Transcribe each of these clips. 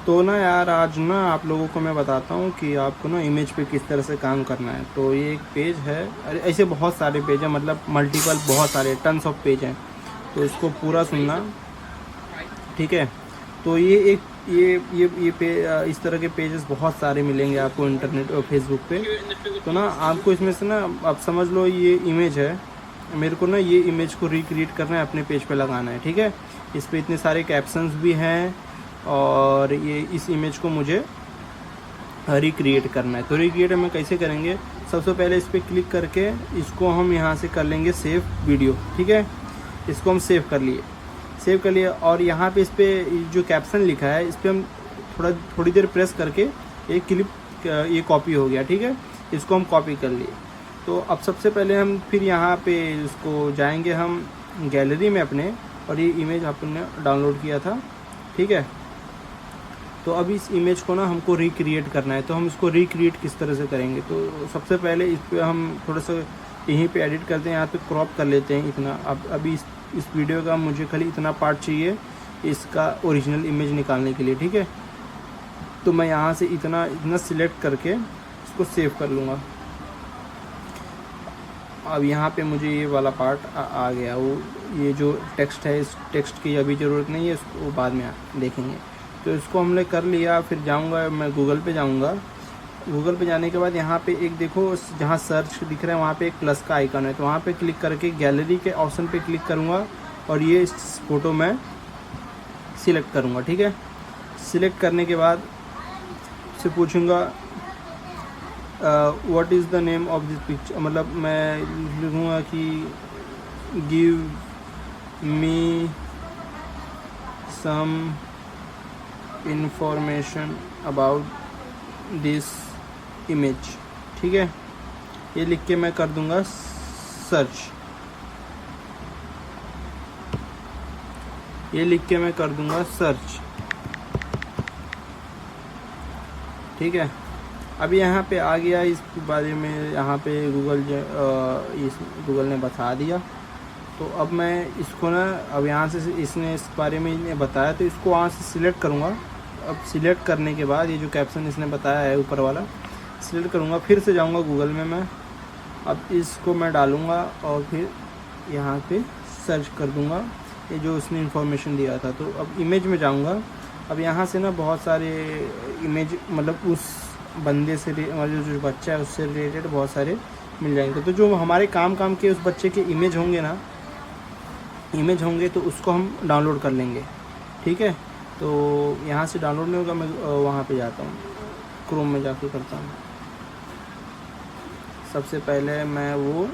तो ना यार आज ना आप लोगों को मैं बताता हूँ कि आपको ना इमेज पे किस तरह से काम करना है। तो ये एक पेज है, अरे ऐसे बहुत सारे पेज हैं, मतलब मल्टीपल बहुत सारे टन्स ऑफ पेज हैं। तो इसको पूरा सुनना, ठीक है। तो ये एक इस तरह के पेजेस बहुत सारे मिलेंगे आपको इंटरनेट और फेसबुक पे। तो ना आपको इसमें से ना, आप समझ लो ये इमेज है, मेरे को ना ये इमेज को रिक्रिएट करना है, अपने पेज पे लगाना है, ठीक है। इस पे इतने सारे कैप्शंस भी हैं और ये इस इमेज को मुझे रिक्रिएट करना है। तो रिक्रिएट हम कैसे करेंगे, सबसे पहले इस पर क्लिक करके इसको हम यहाँ से कर लेंगे सेव वीडियो, ठीक है। इसको हम सेव कर लिए और यहाँ पे इस पर जो कैप्शन लिखा है इस पर हम थोड़ी देर प्रेस करके एक क्लिप ये कॉपी हो गया, ठीक है। इसको हम कॉपी कर लिए। तो अब सबसे पहले हम फिर यहाँ पे इसको जाएंगे हम गैलरी में अपने, और ये इमेज आपने डाउनलोड किया था, ठीक है। तो अब इस इमेज को ना हमको रिक्रिएट करना है। तो हम इसको रिक्रिएट किस तरह से करेंगे, तो सबसे पहले इस पर हम थोड़ा सा यहीं पे एडिट करते हैं, यहाँ पे क्रॉप कर लेते हैं इतना। अब अभी इस वीडियो का मुझे खाली इतना पार्ट चाहिए इसका ओरिजिनल इमेज निकालने के लिए, ठीक है। तो मैं यहाँ से इतना सिलेक्ट करके इसको सेव कर लूँगा। अब यहाँ पे मुझे ये वाला पार्ट आ गया। वो ये जो टेक्स्ट है, इस टेक्स्ट की अभी ज़रूरत नहीं है, इसको बाद में देखेंगे। तो इसको हमने कर लिया। फिर जाऊँगा मैं गूगल पे जाऊँगा। गूगल पे जाने के बाद यहाँ पे एक देखो, जहाँ सर्च दिख रहा है वहाँ पे एक प्लस का आइकन है, तो वहाँ पे क्लिक करके गैलरी के ऑप्शन पे क्लिक करूँगा और ये इस फ़ोटो में सिलेक्ट करूँगा, ठीक है। सिलेक्ट करने के बाद से पूछूँगा what is the name of this picture, मतलब मैं लिखूँगा कि give me some information about this image, ठीक है। ये लिख के मैं कर दूंगा सर्च। ठीक है। अब यहाँ पे आ गया इस बारे में, यहाँ पे गूगल ने बता दिया। तो अब मैं इसको ना, अब यहाँ से इसने इस बारे में इन्हें बताया, तो इसको वहाँ से सिलेक्ट करूँगा। अब सिलेक्ट करने के बाद ये जो कैप्शन इसने बताया है ऊपर वाला सिलेक्ट करूँगा। फिर से जाऊँगा गूगल में मैं, अब इसको मैं डालूँगा और फिर यहाँ पे सर्च कर दूँगा ये जो उसने इन्फॉर्मेशन दिया था। तो अब इमेज में जाऊँगा। अब यहाँ से ना बहुत सारे इमेज, मतलब उस बंदे से, मतलब जो बच्चा है उससे रिलेटेड बहुत सारे मिल जाएंगे। तो जो हमारे काम के उस बच्चे के इमेज होंगे तो उसको हम डाउनलोड कर लेंगे, ठीक है। तो यहाँ से डाउनलोड नहीं होगा, मैं वहाँ पे जाता हूँ, क्रोम में जाके करता हूँ। सबसे पहले मैं वो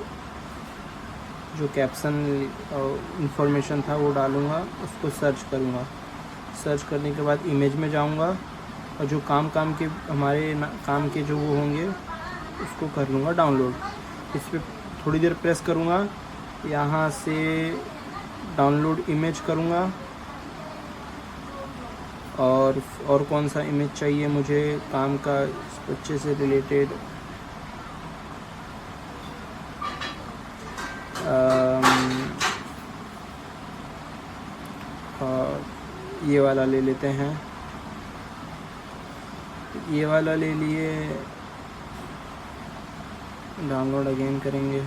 जो कैप्शन इंफॉर्मेशन था वो डालूँगा, उसको सर्च करूँगा। सर्च करने के बाद इमेज में जाऊँगा और जो काम के हमारे काम के जो वो होंगे उसको कर लूँगा डाउनलोड। इस पर थोड़ी देर प्रेस करूँगा, यहाँ से डाउनलोड इमेज करूँगा। और कौन सा इमेज चाहिए मुझे काम का, इस बच्चे से रिलेटेड, ये वाला ले लेते हैं। ये वाला ले लिए, डाउनलोड अगेन करेंगे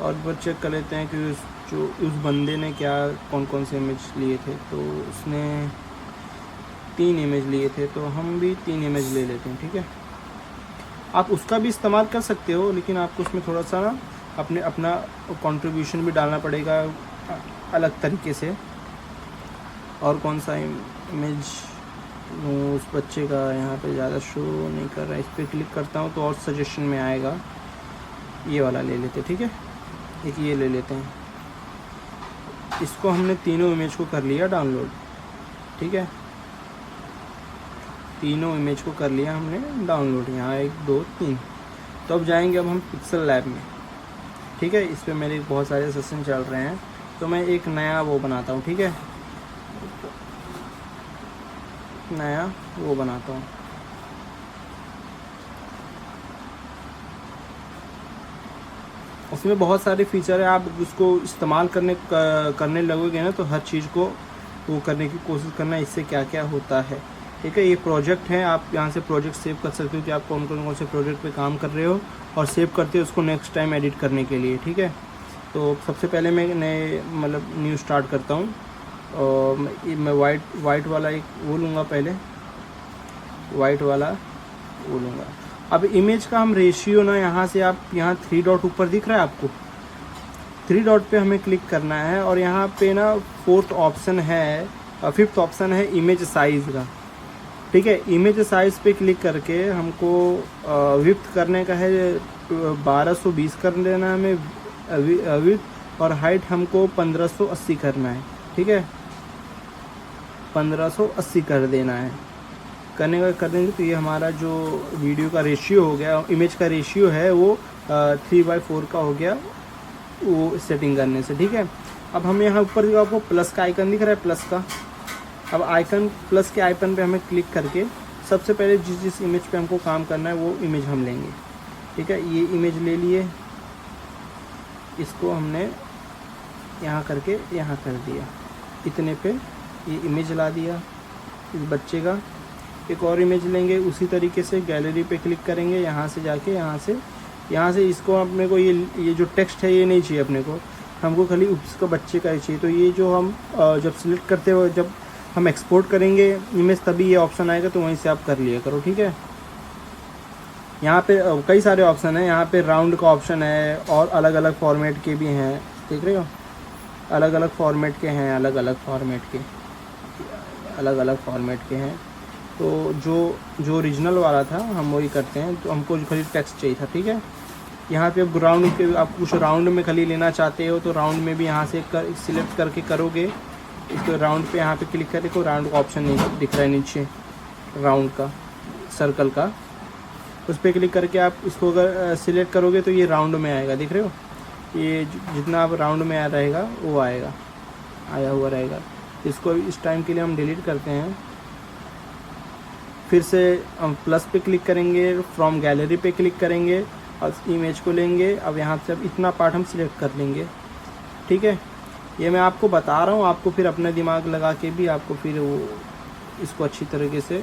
और एक बार चेक कर लेते हैं कि उस बंदे ने कौन से इमेज लिए थे। तो उसने 3 इमेज लिए थे, तो हम भी 3 इमेज ले लेते हैं, ठीक है। आप उसका भी इस्तेमाल कर सकते हो, लेकिन आपको उसमें थोड़ा सा ना अपना कंट्रीब्यूशन भी डालना पड़ेगा अलग तरीके से। और कौन सा इमेज उस बच्चे का यहाँ पे ज़्यादा शो नहीं कर रहा है, इस पर क्लिक करता हूँ तो और सजेशन में आएगा। ये वाला ले लेते, ठीक है। एक ये ले लेते हैं। इसको हमने तीनों इमेज को कर लिया डाउनलोड, ठीक है। तीनों इमेज को कर लिया हमने डाउनलोड, यहाँ 1 2 3। तो अब जाएंगे अब हम पिक्सल लैब में, ठीक है। इस पर मेरे बहुत सारे सेशन चल रहे हैं, तो मैं एक नया वो बनाता हूँ, ठीक है। नया वो बनाता हूँ। उसमें बहुत सारे फीचर है, आप उसको इस्तेमाल करने लगोगे ना तो हर चीज़ को वो करने की कोशिश करना, इससे क्या क्या होता है। ठीक है, ये प्रोजेक्ट है, आप यहाँ से प्रोजेक्ट सेव कर सकते हो कि आप कौन कौन से प्रोजेक्ट पे काम कर रहे हो, और सेव करते हो उसको नेक्स्ट टाइम एडिट करने के लिए। ठीक है, तो सबसे पहले मैं नए मतलब न्यू स्टार्ट करता हूँ, और मैं वाइट वाला एक वो लूँगा, पहले वाइट वाला वो लूँगा। अब इमेज का हम रेशियो ना, यहाँ से आप यहाँ 3 डॉट ऊपर दिख रहा है आपको, 3 डॉट पे हमें क्लिक करना है, और यहाँ पे ना 4th ऑप्शन है, 5th ऑप्शन है इमेज साइज़ का। ठीक है, इमेज साइज़ पे क्लिक करके हमको विड्थ करने का है 1220 कर देना है हमें विड्थ, और हाइट हमको 1580 करना है। ठीक है, 1580 कर देना है। कर देंगे तो ये हमारा जो वीडियो का रेशियो हो गया, इमेज का रेशियो है वो 3/4 का हो गया वो सेटिंग करने से। ठीक है, अब हमें यहाँ ऊपर जो आपको प्लस का आइकन दिख रहा है, प्लस का, अब आइकन प्लस के आइकन पे हमें क्लिक करके सबसे पहले जिस इमेज पे हमको काम करना है वो इमेज हम लेंगे। ठीक है, ये इमेज ले लिए, इसको हमने यहाँ करके यहाँ कर दिया, इतने पे ये इमेज ला दिया इस बच्चे का। एक और इमेज लेंगे, उसी तरीके से गैलरी पे क्लिक करेंगे, यहाँ से जाके यहाँ से इसको अपने को ये जो टेक्स्ट है ये नहीं चाहिए अपने को, हमको खाली उसका बच्चे का ही चाहिए। तो ये जो हम जब सिलेक्ट करते हो, जब हम एक्सपोर्ट करेंगे इमेज, तभी ये ऑप्शन आएगा, तो वहीं से आप कर लिया करो। ठीक है, यहाँ पे कई सारे ऑप्शन हैं, यहाँ पे राउंड का ऑप्शन है, और अलग अलग फॉर्मेट के भी हैं, देख रहे हो, अलग अलग फॉर्मेट के हैं, अलग अलग फॉर्मेट के हैं। तो जो ओरिजिनल वाला था हम वही करते हैं, तो हमको खाली टेक्स्ट चाहिए था। ठीक है, यहाँ पे राउंड के, आप कुछ राउंड में खाली लेना चाहते हो तो राउंड में भी यहाँ से सिलेक्ट करके करोगे, इसको राउंड पे यहाँ पे क्लिक करके, को राउंड का ऑप्शन नहीं दिख रहा है नीचे, राउंड का, सर्कल का, उस पर क्लिक करके आप इसको अगर सिलेक्ट करोगे तो ये राउंड में आएगा, दिख रहे हो, ये जितना आप राउंड में रहेगा वो आया हुआ रहेगा। इसको इस टाइम के लिए हम डिलीट करते हैं। फिर से हम प्लस पे क्लिक करेंगे, फ्रॉम गैलरी पे क्लिक करेंगे, और इमेज को लेंगे। अब यहाँ से अब इतना पार्ट हम सिलेक्ट कर लेंगे। ठीक है, ये मैं आपको बता रहा हूँ, आपको फिर अपना दिमाग लगा के भी आपको फिर वो इसको अच्छी तरीके से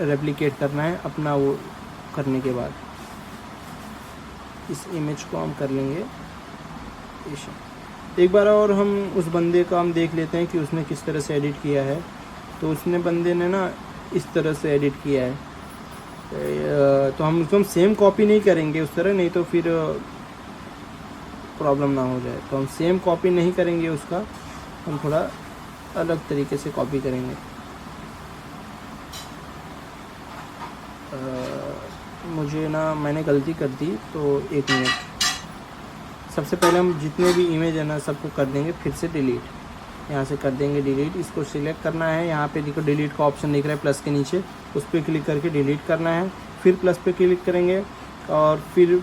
रेप्लिकेट करना है अपना वो करने के बाद। इस इमेज को हम कर लेंगे एक बार, और हम उस बंदे का हम देख लेते हैं कि उसने किस तरह से एडिट किया है। तो बंदे ने ना इस तरह से एडिट किया है, तो हम उसको सेम कॉपी नहीं करेंगे उस तरह, नहीं तो फिर प्रॉब्लम ना हो जाए। तो हम सेम कॉपी नहीं करेंगे उसका, हम थोड़ा अलग तरीके से कॉपी करेंगे। मुझे ना, मैंने गलती कर दी, तो 1 मिनट। सबसे पहले हम जितने भी इमेज है ना सबको कर देंगे फिर से डिलीट, यहाँ से कर देंगे डिलीट। इसको सिलेक्ट करना है, यहाँ पे देखो डिलीट का ऑप्शन दिख रहा है प्लस के नीचे, उस पर क्लिक करके डिलीट करना है। फिर प्लस पे क्लिक करेंगे और फिर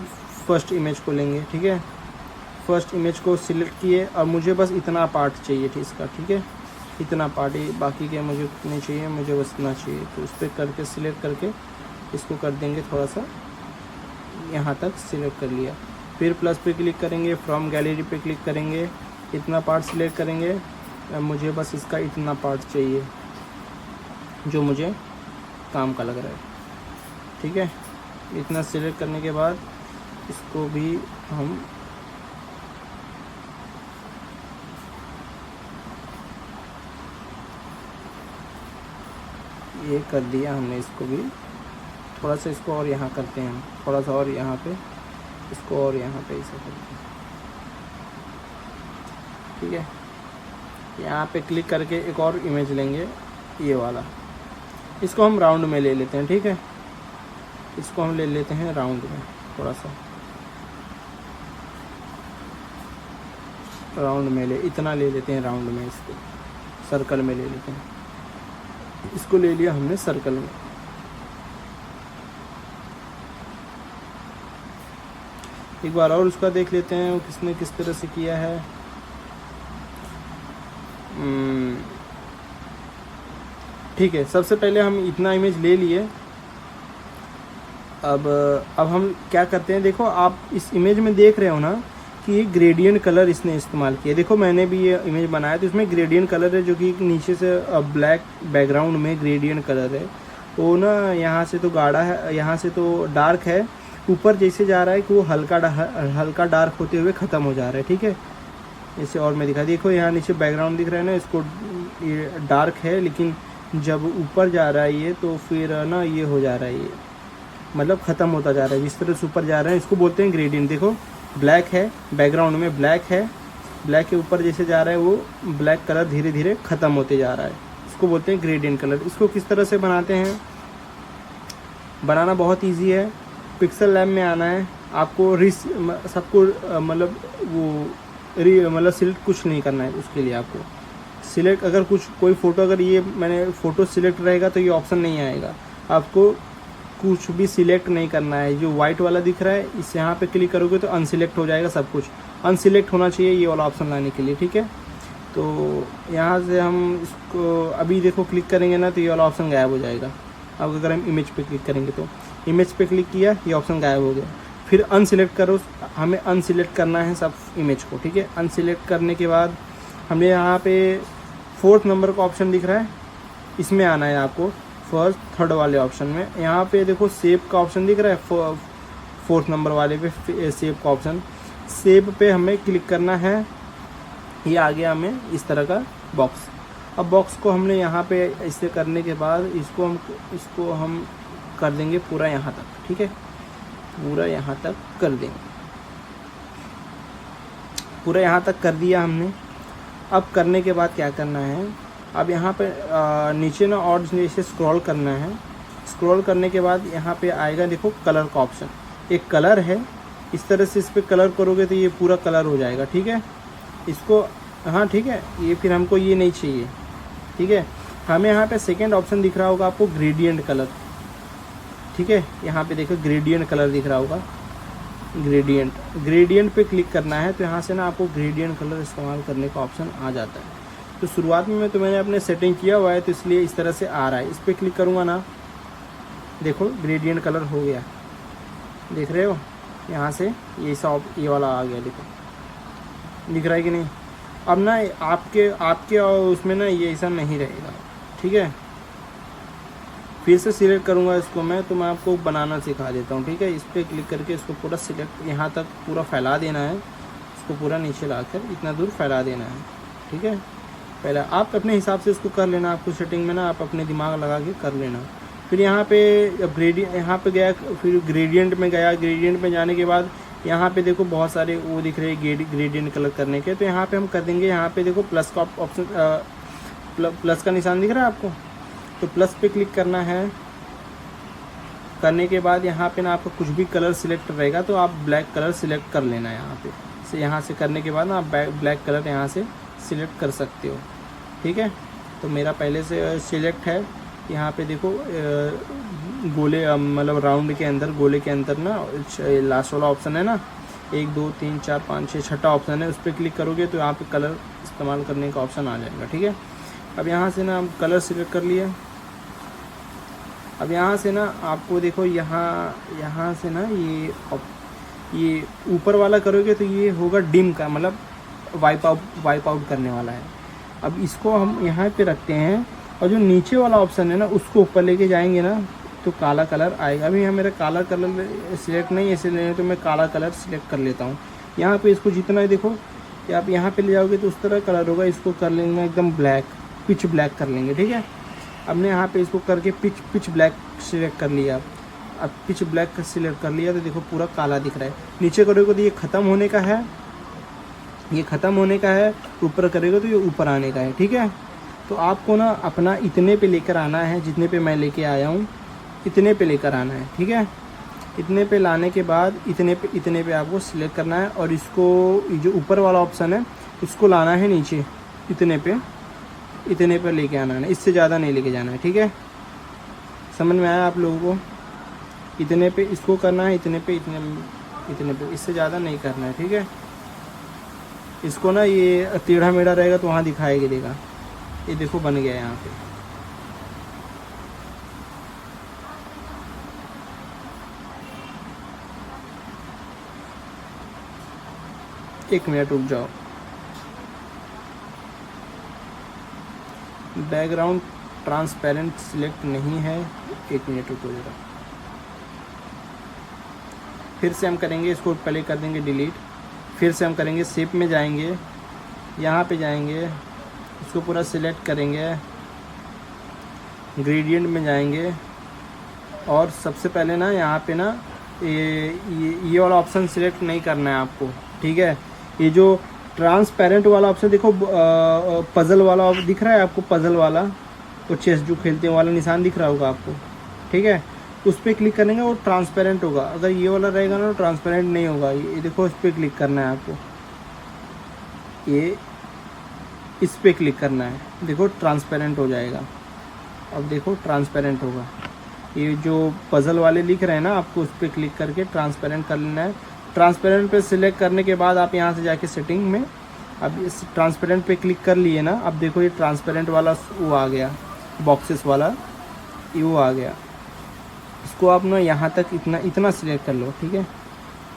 फर्स्ट इमेज को लेंगे। ठीक है, फर्स्ट इमेज को सिलेक्ट किए, और मुझे बस इतना पार्ट चाहिए था इसका। ठीक है, इतना पार्ट ही, बाकी के मुझे नहीं चाहिए, मुझे बस इतना चाहिए। तो उस पर करके सिलेक्ट करके इसको कर देंगे थोड़ा सा, यहाँ तक सिलेक्ट कर लिया। फिर प्लस पे क्लिक करेंगे, फ्रॉम गैलरी पे क्लिक करेंगे, इतना पार्ट सिलेक्ट करेंगे। मुझे बस इसका इतना पार्ट चाहिए जो मुझे काम का लग रहा है। ठीक है, इतना सिलेक्ट करने के बाद इसको भी हम ये कर दिया हमने। इसको भी थोड़ा सा इसको और यहाँ करते हैं हम, थोड़ा सा और यहाँ पे इसको, और यहाँ पे ऐसा करते हैं। ठीक है, यहाँ पे क्लिक करके एक और इमेज लेंगे, ये वाला, इसको हम राउंड में ले लेते हैं। ठीक है, इसको हम ले लेते हैं राउंड में, थोड़ा सा राउंड में इतना ले लेते हैं राउंड में, इसको सर्कल में ले लेते हैं। इसको ले लिया हमने सर्कल में। एक बार और उसका देख लेते हैं वो किसने किस तरह से किया है। ठीक है, सबसे पहले हम इतना इमेज ले लिए। अब हम क्या करते हैं, देखो आप इस इमेज में देख रहे हो ना कि ये ग्रेडियंट कलर इसने इस्तेमाल किया। देखो मैंने भी ये इमेज बनाया तो इसमें ग्रेडियंट कलर है, जो कि नीचे से ब्लैक बैकग्राउंड में ग्रेडियंट कलर है। वो ना यहाँ से तो गाढ़ा है, यहाँ से तो डार्क है, ऊपर जैसे जा रहा है कि वो हल्का डार्क होते हुए ख़त्म हो जा रहा है। ठीक है, इसे और मैं दिखा, देखो यहाँ नीचे बैकग्राउंड दिख रहा है ना, इसको ये डार्क है, लेकिन जब ऊपर जा रहा है ये तो फिर ना ये हो जा रहा है, ये मतलब ख़त्म होता जा रहा है। जिस तरह से ऊपर जा रहा है इसको बोलते हैं ग्रेडियंट। देखो ब्लैक है, बैकग्राउंड में ब्लैक है, ब्लैक के ऊपर जैसे जा रहा है वो ब्लैक कलर धीरे धीरे ख़त्म होते जा रहा है, इसको बोलते हैं ग्रेडियंट कलर। इसको किस तरह से बनाते हैं, बनाना बहुत ईजी है। पिक्सल लैब में आना है आपको, सबको मतलब मतलब सिलेक्ट कुछ नहीं करना है। उसके लिए आपको सिलेक्ट, अगर कोई फ़ोटो, अगर ये मैंने फ़ोटो सिलेक्ट रहेगा तो ये ऑप्शन नहीं आएगा। आपको कुछ भी सिलेक्ट नहीं करना है। जो वाइट वाला दिख रहा है इस यहाँ पे क्लिक करोगे तो अनसिलेक्ट हो जाएगा, सब कुछ अनसिलेक्ट होना चाहिए ये वाला ऑप्शन लाने के लिए। ठीक है, तो यहाँ से हम इसको अभी देखो क्लिक करेंगे ना तो ये वाला ऑप्शन गायब हो जाएगा। अब अगर हम इमेज पे क्लिक करेंगे तो इमेज पे क्लिक किया, ये ऑप्शन गायब हो गया। फिर अनसिलेक्ट करो, हमें अनसिलेक्ट करना है सब इमेज को। ठीक है, अनसिलेक्ट करने के बाद हमें यहाँ पे 4th नंबर का ऑप्शन दिख रहा है, इसमें आना है आपको, 1st 3rd वाले ऑप्शन में। यहाँ पे देखो सेव का ऑप्शन दिख रहा है, 4th नंबर वाले पे सेव का ऑप्शन, सेव पे हमें क्लिक करना है। ये आ गया हमें इस तरह का बॉक्स। अब बॉक्स को हमने यहाँ पे ऐसे करने के बाद इसको हम कर देंगे पूरा यहाँ तक। ठीक है, पूरा यहाँ तक कर देंगे, पूरा यहाँ तक कर दिया हमने। अब करने के बाद क्या करना है, अब यहाँ पे नीचे ना और जैसे स्क्रॉल करना है। स्क्रॉल करने के बाद यहाँ पे आएगा देखो कलर का ऑप्शन, एक कलर है, इस तरह से इस पर कलर करोगे तो ये पूरा कलर हो जाएगा। ठीक है, इसको हाँ ठीक है, ये फिर हमको ये नहीं चाहिए। ठीक है, हमें यहाँ पे 2nd ऑप्शन दिख रहा होगा आपको, ग्रेडियंट कलर। ठीक है, यहाँ पे देखो ग्रेडियंट कलर दिख रहा होगा, ग्रेडियंट पे क्लिक करना है तो यहाँ से ना आपको ग्रेडियंट कलर इस्तेमाल करने का ऑप्शन आ जाता है। तो शुरुआत में तो मैंने अपने सेटिंग किया हुआ है तो इसलिए इस तरह से आ रहा है। इस पर क्लिक करूँगा ना, देखो ग्रेडियंट कलर हो गया, देख रहे हो, यहाँ से ये वाला आ गया, देखो दिख रहा है कि नहीं। अब ना आपके उसमें ना ये ऐसा नहीं रहेगा। ठीक है, फिर से सिलेक्ट करूँगा इसको मैं, तो मैं आपको बनाना सिखा देता हूँ। ठीक है, इस पर क्लिक करके इसको पूरा सिलेक्ट यहाँ तक पूरा फैला देना है, इसको पूरा नीचे लाकर इतना दूर फैला देना है। ठीक है, पहले आप अपने हिसाब से इसको कर लेना, आपको सेटिंग में ना आप अपने दिमाग लगा के कर लेना। फिर यहाँ पे यहाँ पे गया, फिर ग्रेडियंट में गया, ग्रेडियंट में जाने के बाद यहाँ पे देखो बहुत सारे वो दिख रहे हैं ग्रेडियंट कलर करने के, तो यहाँ पे हम कर देंगे। यहाँ पे देखो प्लस का ऑप्शन, प्लस का निशान दिख रहा है आपको, तो प्लस पे क्लिक करना है। करने के बाद यहाँ पे ना आपका कुछ भी कलर सिलेक्ट रहेगा तो आप ब्लैक कलर सिलेक्ट कर लेना है। यहाँ से करने के बाद ना आप ब्लैक कलर यहाँ से सिलेक्ट कर सकते हो। ठीक है, तो मेरा पहले से सिलेक्ट है। यहाँ पे देखो गोले मतलब राउंड के अंदर, गोले के अंदर ना लास्ट वाला ऑप्शन है ना, 1 2 3 4 5 6 छठा ऑप्शन है, उस पर क्लिक करोगे तो यहाँ पे कलर इस्तेमाल करने का ऑप्शन आ जाएगा। ठीक है, अब यहाँ से ना हम कलर सिलेक्ट कर लिया। अब यहाँ से ना आपको देखो यहाँ से ना ये ऊपर वाला करोगे तो ये होगा डिम का, मतलब वाइप आउट करने वाला है। अब इसको हम यहाँ पे रखते हैं और जो नीचे वाला ऑप्शन है ना उसको ऊपर लेके जाएंगे ना तो काला कलर आएगा। अभी यहाँ मेरा काला कलर सिलेक्ट नहीं है, इसलिए तो मैं काला कलर सिलेक्ट कर लेता हूँ। यहाँ पे इसको जितना देखो कि आप यहाँ पे ले जाओगे तो उस तरह कलर होगा। इसको कर लेंगे एकदम ब्लैक, पिच ब्लैक कर लेंगे। ठीक है, हमने यहाँ पे इसको करके पिच ब्लैक सिलेक्ट कर लिया। अब पिच ब्लैक सिलेक्ट कर लिया तो देखो पूरा काला दिख रहा है। नीचे करोगे तो ये ख़त्म होने का है, ये ख़त्म होने का है। ऊपर करेगा तो ये ऊपर आने का है। ठीक है, तो आपको ना अपना इतने पे लेकर आना है, जितने पे मैं लेके आया हूँ इतने पे लेकर आना है। ठीक है, इतने पे लाने के बाद इतने पे आपको सिलेक्ट करना है और इसको जो ऊपर वाला ऑप्शन है उसको लाना है नीचे, इतने पे लेके आना है, इससे ज़्यादा नहीं लेके जाना है। ठीक है, समझ में आया आप लोगों को? इतने पे इसको करना है, इतने पे, इससे ज़्यादा नहीं करना है। ठीक है, इसको ना ये टेढ़ा मेढ़ा रहेगा तो वहाँ दिखाई देगा। ये देखो बन गया यहाँ पे। एक मिनट रुक जाओ। बैकग्राउंड ट्रांसपेरेंट सिलेक्ट नहीं है, एक मिनट रुको जरा। फिर से हम करेंगे इसको, पहले कर देंगे डिलीट। फिर से हम करेंगे शेप में जाएंगे, यहाँ पे जाएंगे, इसको पूरा सिलेक्ट करेंगे, ग्रेडियंट में जाएंगे और सबसे पहले ना यहाँ पे ना ये वाला ऑप्शन सिलेक्ट नहीं करना है आपको, ठीक है। ये जो ट्रांसपेरेंट वाला ऑप्शन देखो, पजल वाला दिख रहा है आपको, पजल वाला वो चेस जो खेलते हैं वाला निशान दिख रहा होगा आपको, ठीक है। उस पर क्लिक करेंगे वो ट्रांसपेरेंट होगा। अगर ये वाला रहेगा ना तो ट्रांसपेरेंट नहीं होगा। ये देखो, इस पर क्लिक करना है आपको, ये इस पर क्लिक करना है, देखो ट्रांसपेरेंट हो जाएगा। अब देखो ट्रांसपेरेंट होगा। ये जो पजल वाले लिख रहे हैं ना, आपको उस पर क्लिक करके ट्रांसपेरेंट कर लेना है। ट्रांसपेरेंट पे सिलेक्ट करने के बाद आप यहाँ से जाके सेटिंग में अब इस ट्रांसपेरेंट पे क्लिक कर लिए ना, अब देखो ये ट्रांसपेरेंट वाला वो आ गया, बॉक्सेस वाला ये वो आ गया। इसको आप ना यहाँ तक इतना सिलेक्ट कर लो, ठीक है,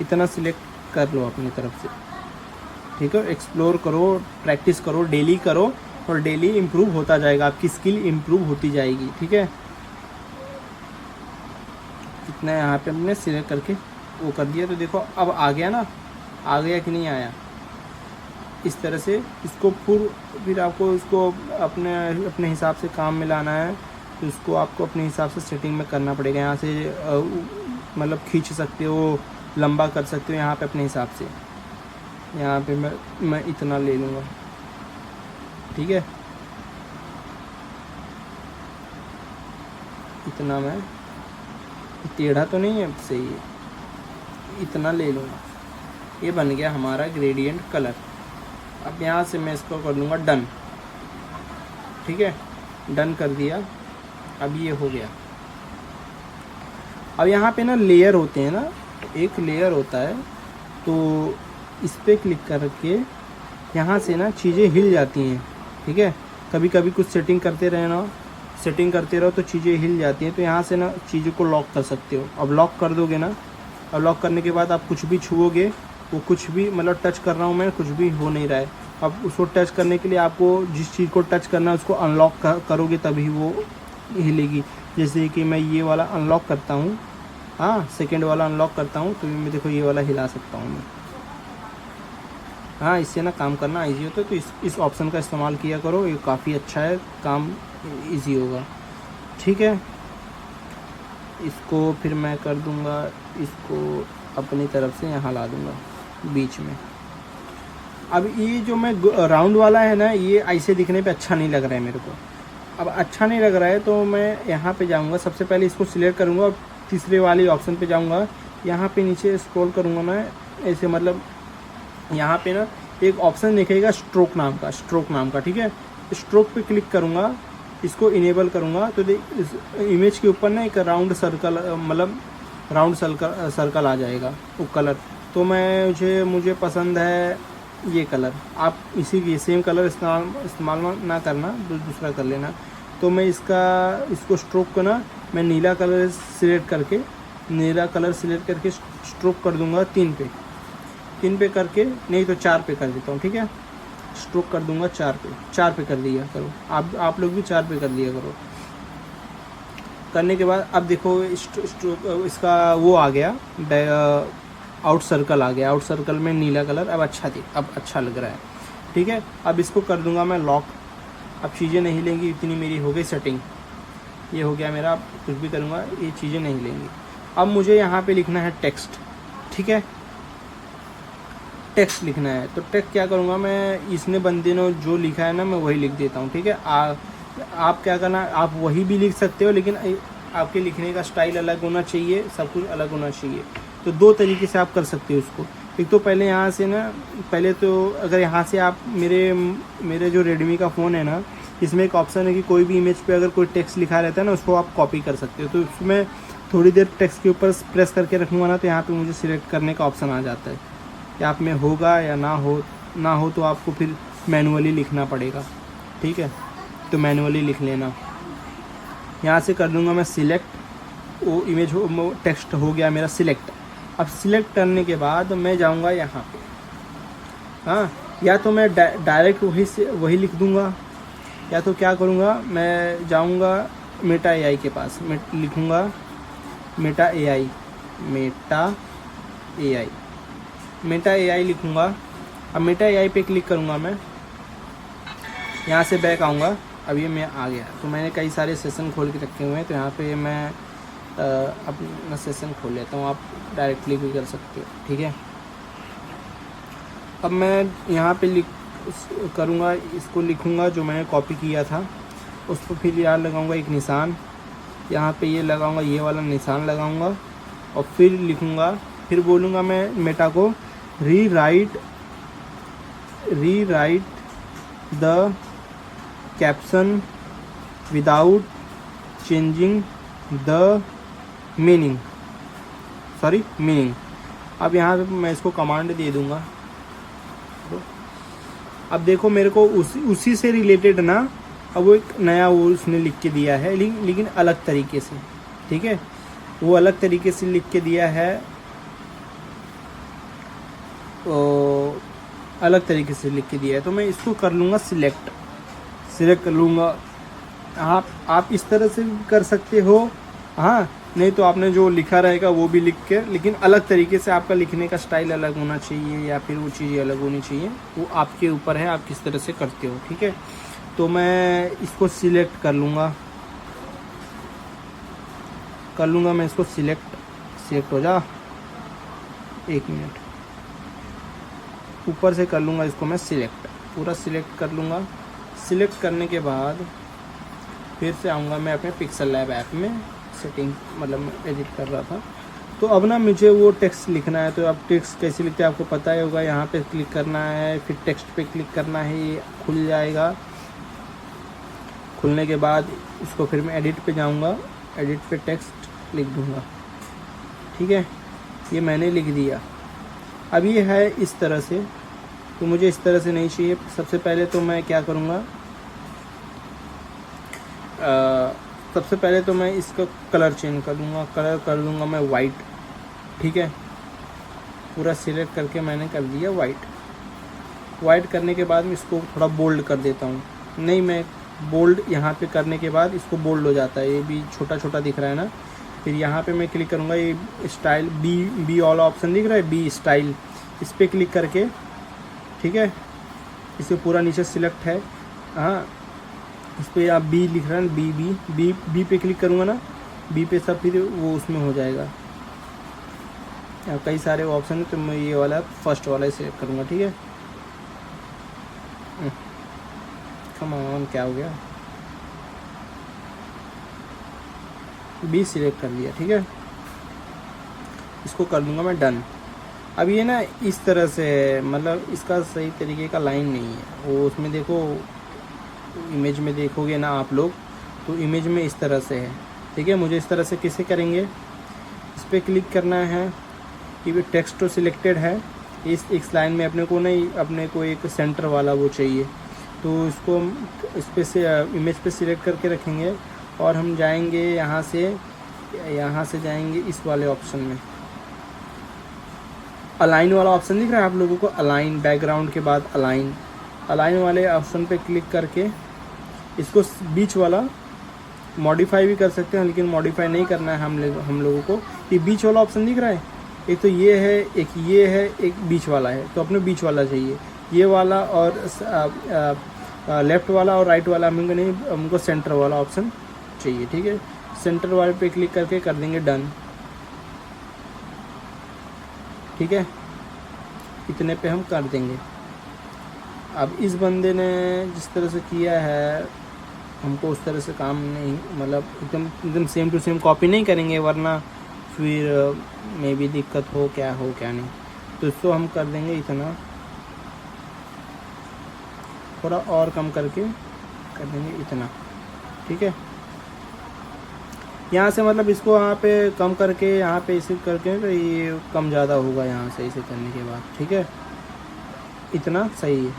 इतना सिलेक्ट कर लो अपनी तरफ से, ठीक है। एक्सप्लोर करो, प्रैक्टिस करो, डेली करो और डेली इम्प्रूव होता जाएगा, आपकी स्किल इम्प्रूव होती जाएगी, ठीक है। इतना यहाँ पे हमने सिलेक्ट करके वो कर दिया, तो देखो अब आ गया ना, आ गया कि नहीं आया। इस तरह से इसको फिर आपको इसको अपने हिसाब से काम में लाना है, तो इसको आपको अपने हिसाब से सेटिंग में करना पड़ेगा। यहाँ से मतलब खींच सकते हो, लंबा कर सकते हो यहाँ पे अपने हिसाब से। यहाँ पे मैं इतना ले लूँगा, ठीक है, इतना मैं टेढ़ा तो नहीं है, सही है, इतना ले लूँगा। ये बन गया हमारा ग्रेडियंट कलर। अब यहाँ से मैं इसको कर दूँगा डन, ठीक है, डन कर दिया। अब ये हो गया। अब यहाँ पे ना लेयर होते हैं ना, एक लेयर होता है, तो इस पर क्लिक करके यहाँ से ना चीज़ें हिल जाती हैं, ठीक है। कभी कभी कुछ सेटिंग करते रहो तो चीज़ें हिल जाती हैं, तो यहाँ से ना चीज़ों को लॉक कर सकते हो। अब लॉक कर दोगे ना, अब लॉक करने के बाद आप कुछ भी छुओगे, वो कुछ भी मतलब टच कर रहा हूँ मैं, कुछ भी हो नहीं रहा है। अब उसको टच करने के लिए आपको जिस चीज़ को टच करना है उसको अनलॉक करोगे तभी वो हिलेगी। जैसे कि मैं ये वाला अनलॉक करता हूँ, हाँ, सेकेंड वाला अनलॉक करता हूँ, तो मैं देखो ये वाला हिला सकता हूँ मैं। हाँ, इससे ना काम करना ईजी होता है, तो इस ऑप्शन का इस्तेमाल किया करो, ये काफ़ी अच्छा है, काम ईजी होगा, ठीक है। इसको फिर मैं कर दूँगा, इसको अपनी तरफ से यहाँ ला दूँगा बीच में। अब ये जो मैं राउंड वाला है ना, ये ऐसे दिखने पे अच्छा नहीं लग रहा है मेरे को। अब अच्छा नहीं लग रहा है तो मैं यहाँ पे जाऊँगा, सबसे पहले इसको सिलेक्ट करूँगा और तीसरे वाले ऑप्शन पे जाऊँगा। यहाँ पे नीचे स्क्रॉल करूँगा मैं ऐसे, मतलब यहाँ पे ना एक ऑप्शन दिखेगा स्ट्रोक नाम का, ठीक है। स्ट्रोक पे क्लिक करूँगा, इसको इनेबल करूँगा, तो इस इमेज के ऊपर ना एक राउंड सर्कल आ जाएगा वो कलर। तो मुझे पसंद है ये कलर। आप इसी की सेम कलर इस्तेमाल ना करना, दूसरा कर लेना। तो मैं इसको स्ट्रोक को ना मैं नीला कलर सिलेक्ट करके स्ट्रोक कर दूंगा 3 पे करके, नहीं तो 4 पे कर देता हूँ, ठीक है। स्ट्रोक कर दूंगा 4 पे कर दिया करो, आप लोग भी 4 पे कर दिया करो। करने के बाद अब देखो इसका वो आ गया, आउट सर्कल आ गया। आउट सर्कल में नीला कलर अब अच्छा लग रहा है, ठीक है। अब इसको कर दूंगा मैं लॉक। अब चीज़ें नहीं लेंगी, इतनी मेरी हो गई सेटिंग, ये हो गया मेरा। अब कुछ भी करूँगा ये चीज़ें नहीं लेंगी। अब मुझे यहाँ पे लिखना है टेक्स्ट, ठीक है, टेक्स्ट लिखना है। तो टेक्स्ट क्या करूँगा मैं, इसने बंदे ने जो लिखा है ना मैं वही लिख देता हूँ, ठीक है। आप क्या करना, आप वही भी लिख सकते हो, लेकिन आपके लिखने का स्टाइल अलग होना चाहिए, सब कुछ अलग होना चाहिए। तो 2 तरीके से आप कर सकते हो इसको। एक तो पहले यहाँ से ना, पहले तो अगर यहाँ से आप मेरे जो रेडमी का फ़ोन है ना, इसमें एक ऑप्शन है कि कोई भी इमेज पे अगर कोई टेक्स्ट लिखा रहता है ना, उसको आप कॉपी कर सकते हो। तो उसमें थोड़ी देर टेक्स्ट के ऊपर प्रेस करके रखूँगा ना, तो यहाँ पे मुझे सिलेक्ट करने का ऑप्शन आ जाता है कि आप में होगा या ना हो तो आपको फिर मैनुअली लिखना पड़ेगा, ठीक है। तो मैनुअली लिख लेना। यहाँ से कर दूँगा मैं सिलेक्ट, वो इमेज टेक्स्ट हो गया मेरा सिलेक्ट। अब सिलेक्ट करने के बाद मैं जाऊँगा यहाँ पे, हाँ, या तो मैं डायरेक्ट वही लिख दूँगा, या तो क्या करूँगा, मैं जाऊँगा मेटा एआई के पास, लिखूँगा Meta AI, Meta AI, Meta AI लिखूँगा। अब मेटा एआई पे क्लिक करूँगा, मैं यहाँ से बैक आऊँगा। अब ये मैं आ गया, तो मैंने कई सारे सेशन खोल के रखे हुए हैं, तो यहाँ पे मैं अपना सेशन खोल लेता हूँ। आप डायरेक्टली भी कर सकते हो, ठीक है। अब मैं यहाँ पे करूँगा, इसको लिखूँगा जो मैंने कॉपी किया था, उस पर फिर यहाँ लगाऊँगा एक निशान, यहाँ पे ये लगाऊँगा, ये वाला निशान लगाऊँगा, और फिर लिखूँगा, फिर बोलूँगा मैं मेटा को rewrite the caption without changing the meaning. अब यहाँ पे मैं इसको कमांड दे दूँगा। अब देखो मेरे को उसी से रिलेटेड ना, अब वो एक नया वो उसने लिख के दिया है, लेकिन अलग तरीके से, ठीक है। वो अलग तरीके से लिख के दिया है, अलग तरीके से लिख के दिया है। तो मैं इसको कर लूँगा सिलेक्ट कर लूँगा। आप इस तरह से भी कर सकते हो, हाँ, नहीं तो आपने जो लिखा रहेगा वो भी लिख के, लेकिन अलग तरीके से आपका लिखने का स्टाइल अलग होना चाहिए, या फिर वो चीज़ें अलग होनी चाहिए, वो आपके ऊपर है, आप किस तरह से करते हो, ठीक है। तो मैं इसको सिलेक्ट कर लूँगा मैं इसको सिलेक्ट हो जा, 1 मिनट, ऊपर से कर लूँगा इसको मैं सिलेक्ट, पूरा सिलेक्ट कर लूँगा। सिलेक्ट करने के बाद फिर से आऊँगा मैं अपने पिक्सल लैब ऐप में, सेटिंग मतलब एडिट कर रहा था। तो अब ना मुझे वो टेक्स्ट लिखना है, तो अब टेक्स्ट कैसे लिखते हैं आपको पता ही होगा। यहाँ पे क्लिक करना है, फिर टेक्स्ट पे क्लिक करना है, ये खुल जाएगा। खुलने के बाद इसको फिर मैं एडिट पे जाऊँगा, एडिट पे टेक्स्ट लिख दूँगा, ठीक है। ये मैंने लिख दिया। अब ये है इस तरह से, तो मुझे इस तरह से नहीं चाहिए। सबसे पहले तो मैं क्या करूँगा, सबसे पहले तो मैं इसका कलर चेंज कर दूँगा, कलर कर दूँगा मैं वाइट, ठीक है। पूरा सिलेक्ट करके मैंने कर दिया वाइट करने के बाद मैं इसको थोड़ा बोल्ड कर देता हूँ। नहीं, मैं बोल्ड यहाँ पे करने के बाद इसको बोल्ड हो जाता है, ये भी छोटा छोटा दिख रहा है ना। फिर यहाँ पे मैं क्लिक करूँगा, ये स्टाइल बी वाला ऑप्शन दिख रहा है, बी स्टाइल, इस पर क्लिक करके, ठीक है। इसे पूरा नीचे सिलेक्ट है, हाँ, इस पर आप बी लिख रहे हैं, बी पे क्लिक करूँगा ना, बी पे सब फिर वो उसमें हो जाएगा। कई सारे ऑप्शन है, तो मैं ये वाला फर्स्ट वाला ही सिलेक्ट करूँगा, ठीक है। कम ऑन, क्या हो गया, बी सिलेक्ट कर लिया, ठीक है। इसको कर दूँगा मैं डन। अब ये ना इस तरह से, मतलब इसका सही तरीके का लाइन नहीं है, वो उसमें देखो, इमेज में देखोगे ना आप लोग, तो इमेज में इस तरह से है, ठीक है। मुझे इस तरह से कैसे करेंगे, इस पर क्लिक करना है, ये टेक्स्ट तो सिलेक्टेड है, इस लाइन में अपने को एक सेंटर वाला वो चाहिए, तो इसको इस पे से इमेज पे सिलेक्ट करके रखेंगे, और हम जाएंगे यहाँ से जाएंगे इस वाले ऑप्शन में, अलाइन वाला ऑप्शन दिख रहा है आप लोगों को, अलाइन, बैकग्राउंड के बाद अलाइन वाले ऑप्शन पे क्लिक करके इसको बीच वाला मॉडिफाई भी कर सकते हैं, लेकिन मॉडिफाई नहीं करना है हम लोगों को। ये बीच वाला ऑप्शन दिख रहा है, एक तो ये है, एक ये है, एक बीच वाला है, तो अपने बीच वाला चाहिए, ये वाला, और लेफ़्ट वाला और राइट वाला हमको नहीं, हमको सेंटर वाला ऑप्शन चाहिए, ठीक है। सेंटर वाले पे क्लिक करके कर देंगे डन, ठीक है। इतने पे हम कर देंगे। अब इस बंदे ने जिस तरह से किया है, हमको उस तरह से काम नहीं, मतलब एकदम सेम टू सेम कॉपी नहीं करेंगे, वरना फिर मे भी दिक्कत हो क्या नहीं। तो इसको हम कर देंगे इतना, थोड़ा और कम करके कर देंगे इतना, ठीक है। यहाँ से मतलब इसको यहाँ पे कम करके, यहाँ पे इसे करके, तो ये कम ज़्यादा होगा यहाँ से इसे करने के बाद, ठीक है। इतना सही है,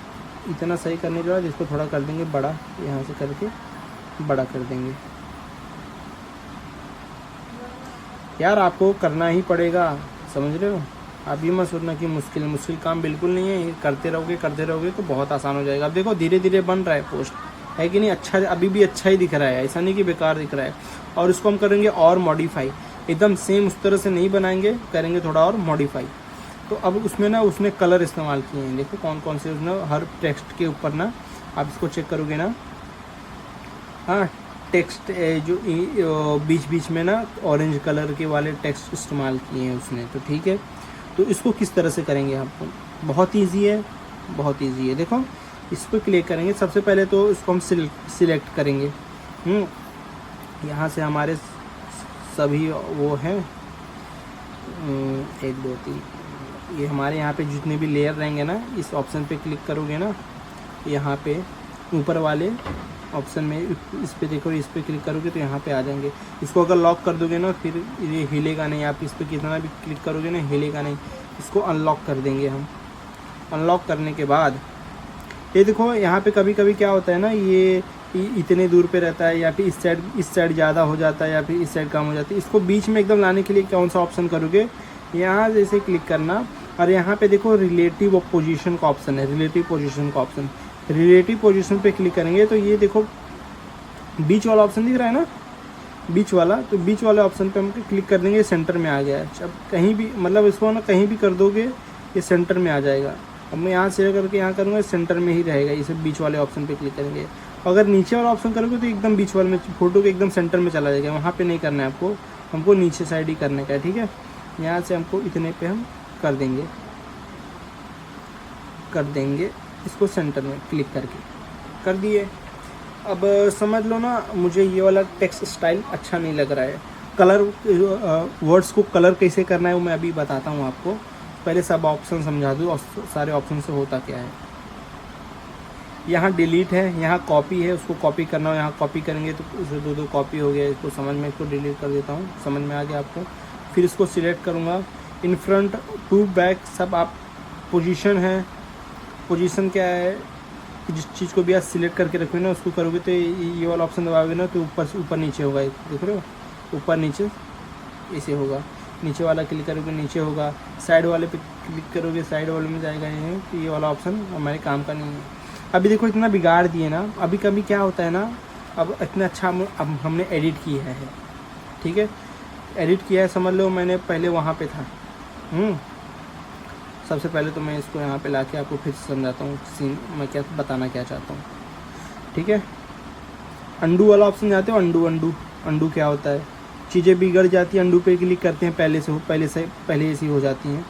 इतना सही करने के बाद इसको थोड़ा कर देंगे बड़ा, यहाँ से करके बड़ा कर देंगे। यार आपको करना ही पड़ेगा, समझ रहे हो, आप ये मत सोचना कि मुश्किल काम बिल्कुल नहीं है, ये करते रहोगे तो बहुत आसान हो जाएगा। अब देखो धीरे धीरे बन रहा है पोस्ट, है कि नहीं, अच्छा अभी भी अच्छा ही दिख रहा है, ऐसा नहीं कि बेकार दिख रहा है। और इसको हम करेंगे और मॉडिफाई, एकदम सेम उस तरह से नहीं बनाएंगे, करेंगे थोड़ा और मॉडिफाई। तो अब उसमें ना उसने कलर इस्तेमाल किए हैं, देखो कौन कौन से उसने हर टेक्स्ट के ऊपर ना, आप इसको चेक करोगे ना, हाँ टेक्स्ट जो बीच बीच में ना ऑरेंज कलर के वाले टेक्स्ट इस्तेमाल किए हैं उसने, तो ठीक है। तो इसको किस तरह से करेंगे आपको, बहुत ईजी है, बहुत ईजी है। देखो इस पर क्लिक करेंगे, सबसे पहले तो इसको हम सिलेक्ट करेंगे। यहाँ से हमारे सभी वो हैं 1 2 3, ये हमारे यहाँ पे जितने भी लेयर रहेंगे ना, इस ऑप्शन पे क्लिक करोगे ना, यहाँ पे ऊपर वाले ऑप्शन में इस पे देखो, इस पे क्लिक करोगे तो यहाँ पे आ जाएंगे। इसको अगर लॉक कर दोगे ना फिर ये हिलेगा नहीं, आप इस पे कितना भी क्लिक करोगे ना हिलेगा नहीं। इसको अनलॉक कर देंगे हम। अनलॉक करने के बाद ये देखो यहाँ पे कभी कभी क्या होता है ना, ये इतने दूर पे रहता है, या फिर इस साइड ज़्यादा हो जाता है, या फिर इस साइड कम हो जाती है। इसको बीच में एकदम लाने के लिए कौन सा ऑप्शन करोगे, यहाँ जैसे क्लिक करना, और यहाँ पे देखो रिलेटिव पोजीशन का ऑप्शन है, रिलेटिव पोजीशन पे क्लिक करेंगे तो ये देखो बीच वाला ऑप्शन दिख रहा है ना, बीच वाला, तो बीच वाले ऑप्शन पे हम क्लिक कर देंगे, सेंटर में आ गया है। अब कहीं भी मतलब इसको ना कहीं भी कर दोगे ये सेंटर में आ जाएगा। अब मैं यहाँ से करके यहाँ करूँगा, सेंटर में ही रहेगा, इसे बीच वाले ऑप्शन पे क्लिक करेंगे। अगर नीचे वाला ऑप्शन करोगे तो एकदम बीच वाले में, फोटो के एकदम सेंटर में चला जाएगा, वहाँ पे नहीं करना है आपको, हमको नीचे साइड ही करने का है, ठीक है। यहाँ से हमको इतने पे हम कर देंगे इसको सेंटर में क्लिक करके कर दिए। अब समझ लो ना, मुझे ये वाला टेक्स्ट स्टाइल अच्छा नहीं लग रहा है। कलर वर्ड्स को कलर कैसे करना है वो मैं अभी बताता हूँ आपको, पहले सब ऑप्शन समझा दूँ और सारे ऑप्शन से होता क्या है। यहाँ डिलीट है, यहाँ कॉपी है, उसको कॉपी करना हो, यहाँ कॉपी करेंगे तो उसमें 2 कॉपी हो गया, इसको समझ में, इसको डिलीट कर देता हूँ, समझ में आ गया आपको। फिर इसको सिलेक्ट करूँगा, इन फ्रंट टू बैक सब आप, पोजीशन है, पोजीशन क्या है, जिस चीज़ को भी आप सिलेक्ट करके रखोगे ना उसको करोगे तो ये वाला ऑप्शन दबाओगे ना तो ऊपर नीचे होगा, देख रहे हो, ऊपर नीचे ऐसे होगा। नीचे वाला क्लिक करोगे नीचे होगा, साइड वाले पे क्लिक करोगे साइड वाले में जाएगा। ये वाला ऑप्शन हमारे काम का नहीं है। अभी देखो इतना बिगाड़ दिए ना, अभी कभी क्या होता है ना, अब इतना अच्छा अब हमने एडिट किया है, ठीक है, एडिट किया है, समझ लो मैंने पहले वहाँ पे था। सबसे पहले तो मैं इसको यहाँ पे लाके आपको फिर समझाता हूँ सीन मैं क्या बताना क्या चाहता हूँ, ठीक है। अंडू वाला ऑप्शन जाते हो, अंडू क्या होता है, चीज़ें बिगड़ जाती हैं, अंडू पे क्लिक करते हैं, पहले ऐसी हो जाती हैं,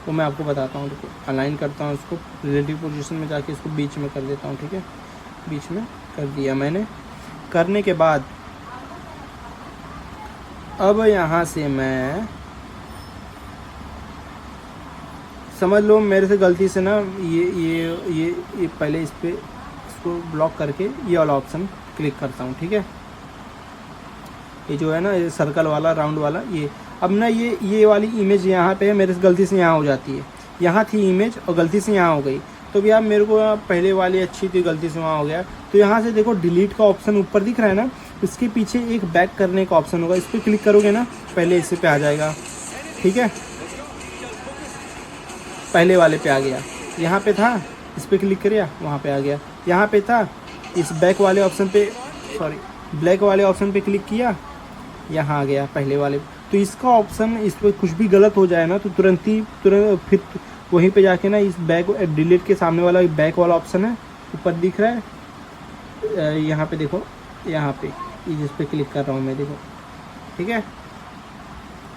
वो मैं आपको बताता हूँ। देखो अलाइन करता हूँ इसको, रिलेटिव पोजीशन में जाके इसको बीच में कर देता हूँ, ठीक है, बीच में कर दिया मैंने। करने के बाद अब यहाँ से मैं, समझ लो मेरे से गलती से ना ये पहले इस पे इसको ब्लॉक करके ये वाला ऑप्शन क्लिक करता हूँ, ठीक है। ये जो है ना ये सर्कल वाला राउंड वाला, ये अब ना ये वाली इमेज यहाँ पे है, मेरे से गलती से यहाँ हो जाती है, यहाँ थी इमेज और गलती से यहाँ हो गई। तो भैया मेरे को पहले वाली अच्छी थी, गलती से वहाँ हो गया। तो यहाँ से देखो डिलीट का ऑप्शन ऊपर दिख रहा है ना, इसके पीछे एक बैक करने का ऑप्शन होगा, इस पर क्लिक करोगे ना पहले इसे पे आ जाएगा, ठीक है, पहले वाले पे आ गया। यहाँ पे था, इस पर क्लिक करिए वहाँ पे आ गया। यहाँ पे था, इस बैक वाले ऑप्शन पे, सॉरी ब्लैक वाले ऑप्शन पे क्लिक किया, यहाँ आ गया पहले वाले। तो इसका ऑप्शन, इस पर कुछ भी गलत हो जाए ना तो तुरंत फिर वहीं पे जाके ना इस बैक डिलीट के सामने वाला बैक वाला ऑप्शन है ऊपर दिख रहा है, यहाँ पे देखो, यहाँ पे जिस पे क्लिक कर रहा हूँ मैं, देखो, ठीक है,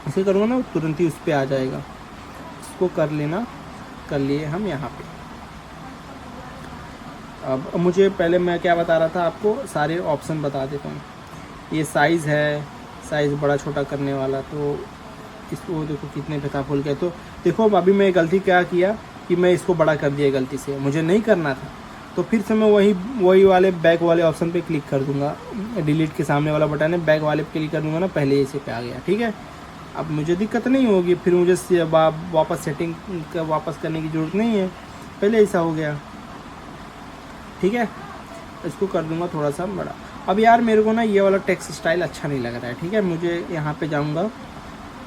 इसे करूँगा ना तुरंत ही उस पर आ जाएगा। इसको कर लेना, कर लिए हम यहाँ पे। अब मुझे पहले मैं क्या बता रहा था आपको, सारे ऑप्शन बता देता हूँ। ये साइज़ है, साइज़ बड़ा छोटा करने वाला, तो इसको देखो कितने पे था फुल गया। तो देखो अभी मैं गलती क्या किया कि मैं इसको बड़ा कर दिया गलती से, मुझे नहीं करना था। तो फिर से मैं वही वाले बैक वाले ऑप्शन पे क्लिक कर दूंगा, डिलीट के सामने वाला बटन है, बैक वाले पे क्लिक कर दूंगा ना, पहले इसे पे आ गया, ठीक है। अब मुझे दिक्कत नहीं होगी, फिर मुझे वापस सेटिंग वापस करने की ज़रूरत नहीं है, पहले ऐसा हो गया, ठीक है। इसको कर दूंगा थोड़ा सा बड़ा। अब यार मेरे को ना ये वाला टेक्स्ट स्टाइल अच्छा नहीं लग रहा है, ठीक है। मुझे यहाँ पे जाऊँगा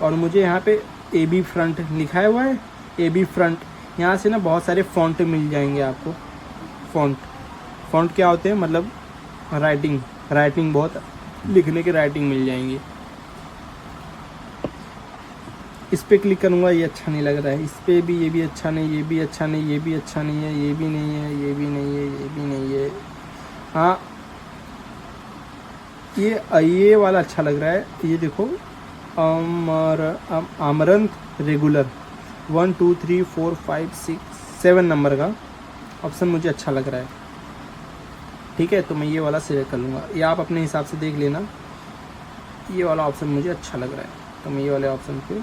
और मुझे यहाँ पे AB फ्रंट लिखा हुआ है, AB फ्रंट। यहाँ से ना बहुत सारे फ़ॉन्ट मिल जाएंगे आपको। फ़ॉन्ट क्या होते हैं, मतलब राइटिंग बहुत लिखने की राइटिंग मिल जाएंगी। इस पर क्लिक करूँगा, ये अच्छा नहीं लग रहा है। इस पर भी ये भी अच्छा नहीं, ये भी अच्छा नहीं, ये भी अच्छा नहीं है, ये भी नहीं है, ये भी नहीं है, ये भी नहीं है। हाँ, ये वाला अच्छा लग रहा है। ये देखो, आमरंथ रेगुलर 1 2 3 4 5 6 7 नंबर का ऑप्शन मुझे अच्छा लग रहा है। ठीक है, तो मैं ये वाला सिलेक्ट कर लूँगा। ये आप अपने हिसाब से देख लेना, ये वाला ऑप्शन मुझे अच्छा लग रहा है, तो मैं ये वाले ऑप्शन पे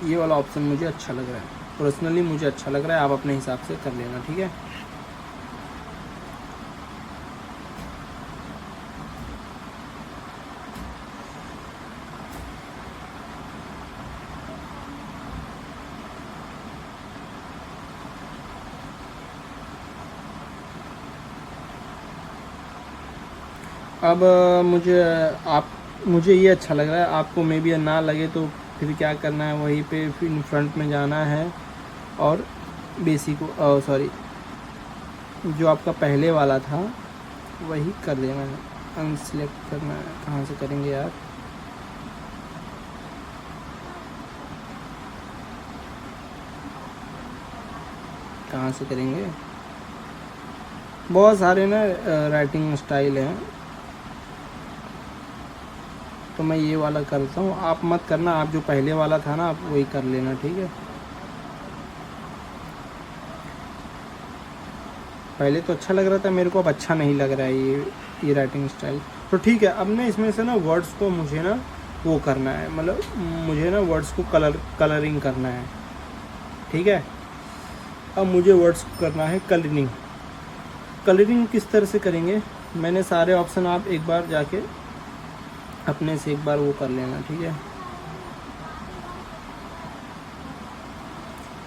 ये वाला ऑप्शन मुझे अच्छा लग रहा है। पर्सनली मुझे अच्छा लग रहा है, आप अपने हिसाब से कर लेना। ठीक है, अब मुझे ये अच्छा लग रहा है। आपको मे बी ना लगे तो फिर क्या करना है, वहीं पे फिर फ्रंट में जाना है और बेसिक सॉरी जो आपका पहले वाला था वही कर लेना है, अनसिलेक्ट करना है। कहाँ से करेंगे यार, कहाँ से करेंगे, बहुत सारे ना राइटिंग स्टाइल हैं, तो मैं ये वाला करता हूँ। आप मत करना, आप जो पहले वाला था ना आप वही कर लेना। ठीक है, पहले तो अच्छा लग रहा था मेरे को, अब अच्छा नहीं लग रहा है ये राइटिंग स्टाइल। तो ठीक है, अब ना इसमें से ना वर्ड्स को मुझे ना वो करना है, मतलब मुझे ना वर्ड्स को कलरिंग करना है। ठीक है, अब मुझे वर्ड्स को करना है कलरिंग किस तरह से करेंगे, मैंने सारे ऑप्शन आप एक बार जाके अपने से एक बार वो कर लेना। ठीक है,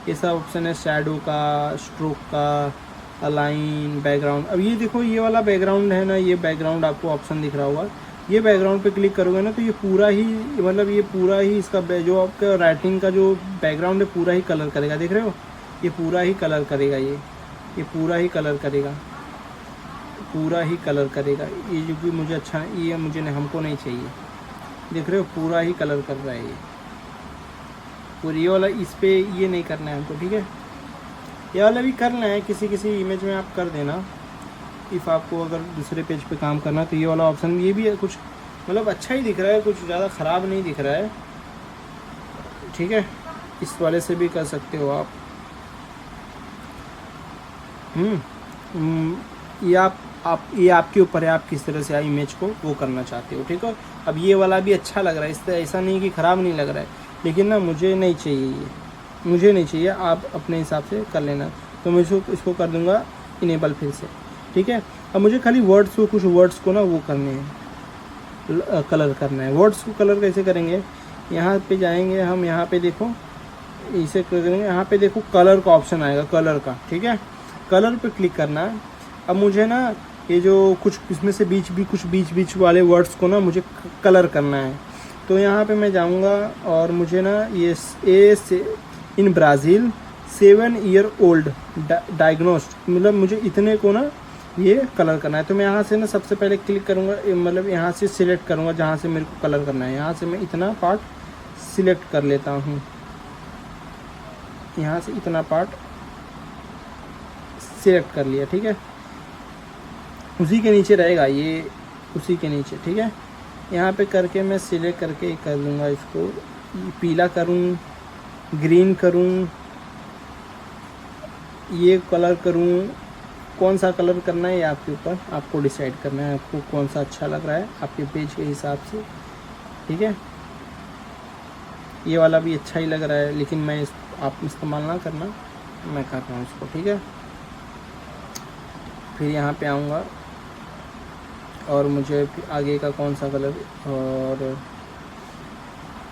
ये सब ऑप्शन है शैडो का, स्ट्रोक का, अलाइन, बैकग्राउंड। अब ये देखो, ये वाला बैकग्राउंड है ना, ये बैकग्राउंड आपको ऑप्शन दिख रहा होगा, ये बैकग्राउंड पे क्लिक करोगे ना तो ये पूरा ही, मतलब ये पूरा ही इसका जो आपका राइटिंग का जो बैकग्राउंड है पूरा ही कलर करेगा। देख रहे हो, ये पूरा ही कलर करेगा, ये पूरा ही कलर करेगा, पूरा ही कलर करेगा। ये जो कि मुझे अच्छा, ये मुझे हमको नहीं चाहिए। देख रहे हो, पूरा ही कलर कर रहा है ये। और ये वाला इस पे ये नहीं करना है हमको। ठीक है, ये वाला भी करना है, किसी किसी इमेज में आप कर देना। इफ़ आपको अगर दूसरे पेज पे काम करना तो ये वाला ऑप्शन, ये भी कुछ मतलब अच्छा ही दिख रहा है, कुछ ज़्यादा ख़राब नहीं दिख रहा है। ठीक है, इस वाले से भी कर सकते हो आप। ये आपके ऊपर है, आप किस तरह से इमेज को वो करना चाहते हो। ठीक है, अब ये वाला भी अच्छा लग रहा है, इससे ऐसा नहीं कि ख़राब नहीं लग रहा है, लेकिन ना मुझे नहीं चाहिए, ये मुझे नहीं चाहिए, आप अपने हिसाब से कर लेना। तो मैं इसको कर दूंगा इनेबल फिर से। ठीक है, अब मुझे खाली वर्ड्स को, कुछ वर्ड्स को ना वो करने हैं, कलर करना है। वर्ड्स को कलर कैसे करेंगे, यहाँ पे जाएंगे हम, यहाँ पे देखो, इसे करेंगे, यहाँ पे देखो कलर का ऑप्शन आएगा, कलर का। ठीक है, कलर पे क्लिक करना है। अब मुझे ना ये जो कुछ इसमें से कुछ बीच वाले वर्ड्स को ना मुझे कलर करना है। तो यहाँ पे मैं जाऊँगा और मुझे ना ये इन ब्राज़ील 7 ईयर ओल्ड डायग्नोस्ड, मतलब मुझे इतने को ना ये कलर करना है। तो मैं यहाँ से ना सबसे पहले क्लिक करूँगा, मतलब यहाँ से सिलेक्ट करूँगा जहाँ से मेरे को कलर करना है। यहाँ से मैं इतना पार्ट सिलेक्ट कर लेता हूँ, यहाँ से इतना पार्ट सिलेक्ट कर लिया। ठीक है, उसी के नीचे रहेगा ये, उसी के नीचे। ठीक है, यहाँ पे करके मैं सिलेक्ट करके कर लूँगा, इसको पीला करूँ, ग्रीन करूँ, ये कलर करूँ, कौन सा कलर करना है ये आपके ऊपर, आपको डिसाइड करना है, आपको कौन सा अच्छा लग रहा है आपके पेज के हिसाब से। ठीक है, ये वाला भी अच्छा ही लग रहा है, लेकिन मैं आप इस्तेमाल ना करना, मैं कर रहा हूँ इसको। ठीक है, फिर यहाँ पे आऊँगा और मुझे आगे का कौन सा कलर,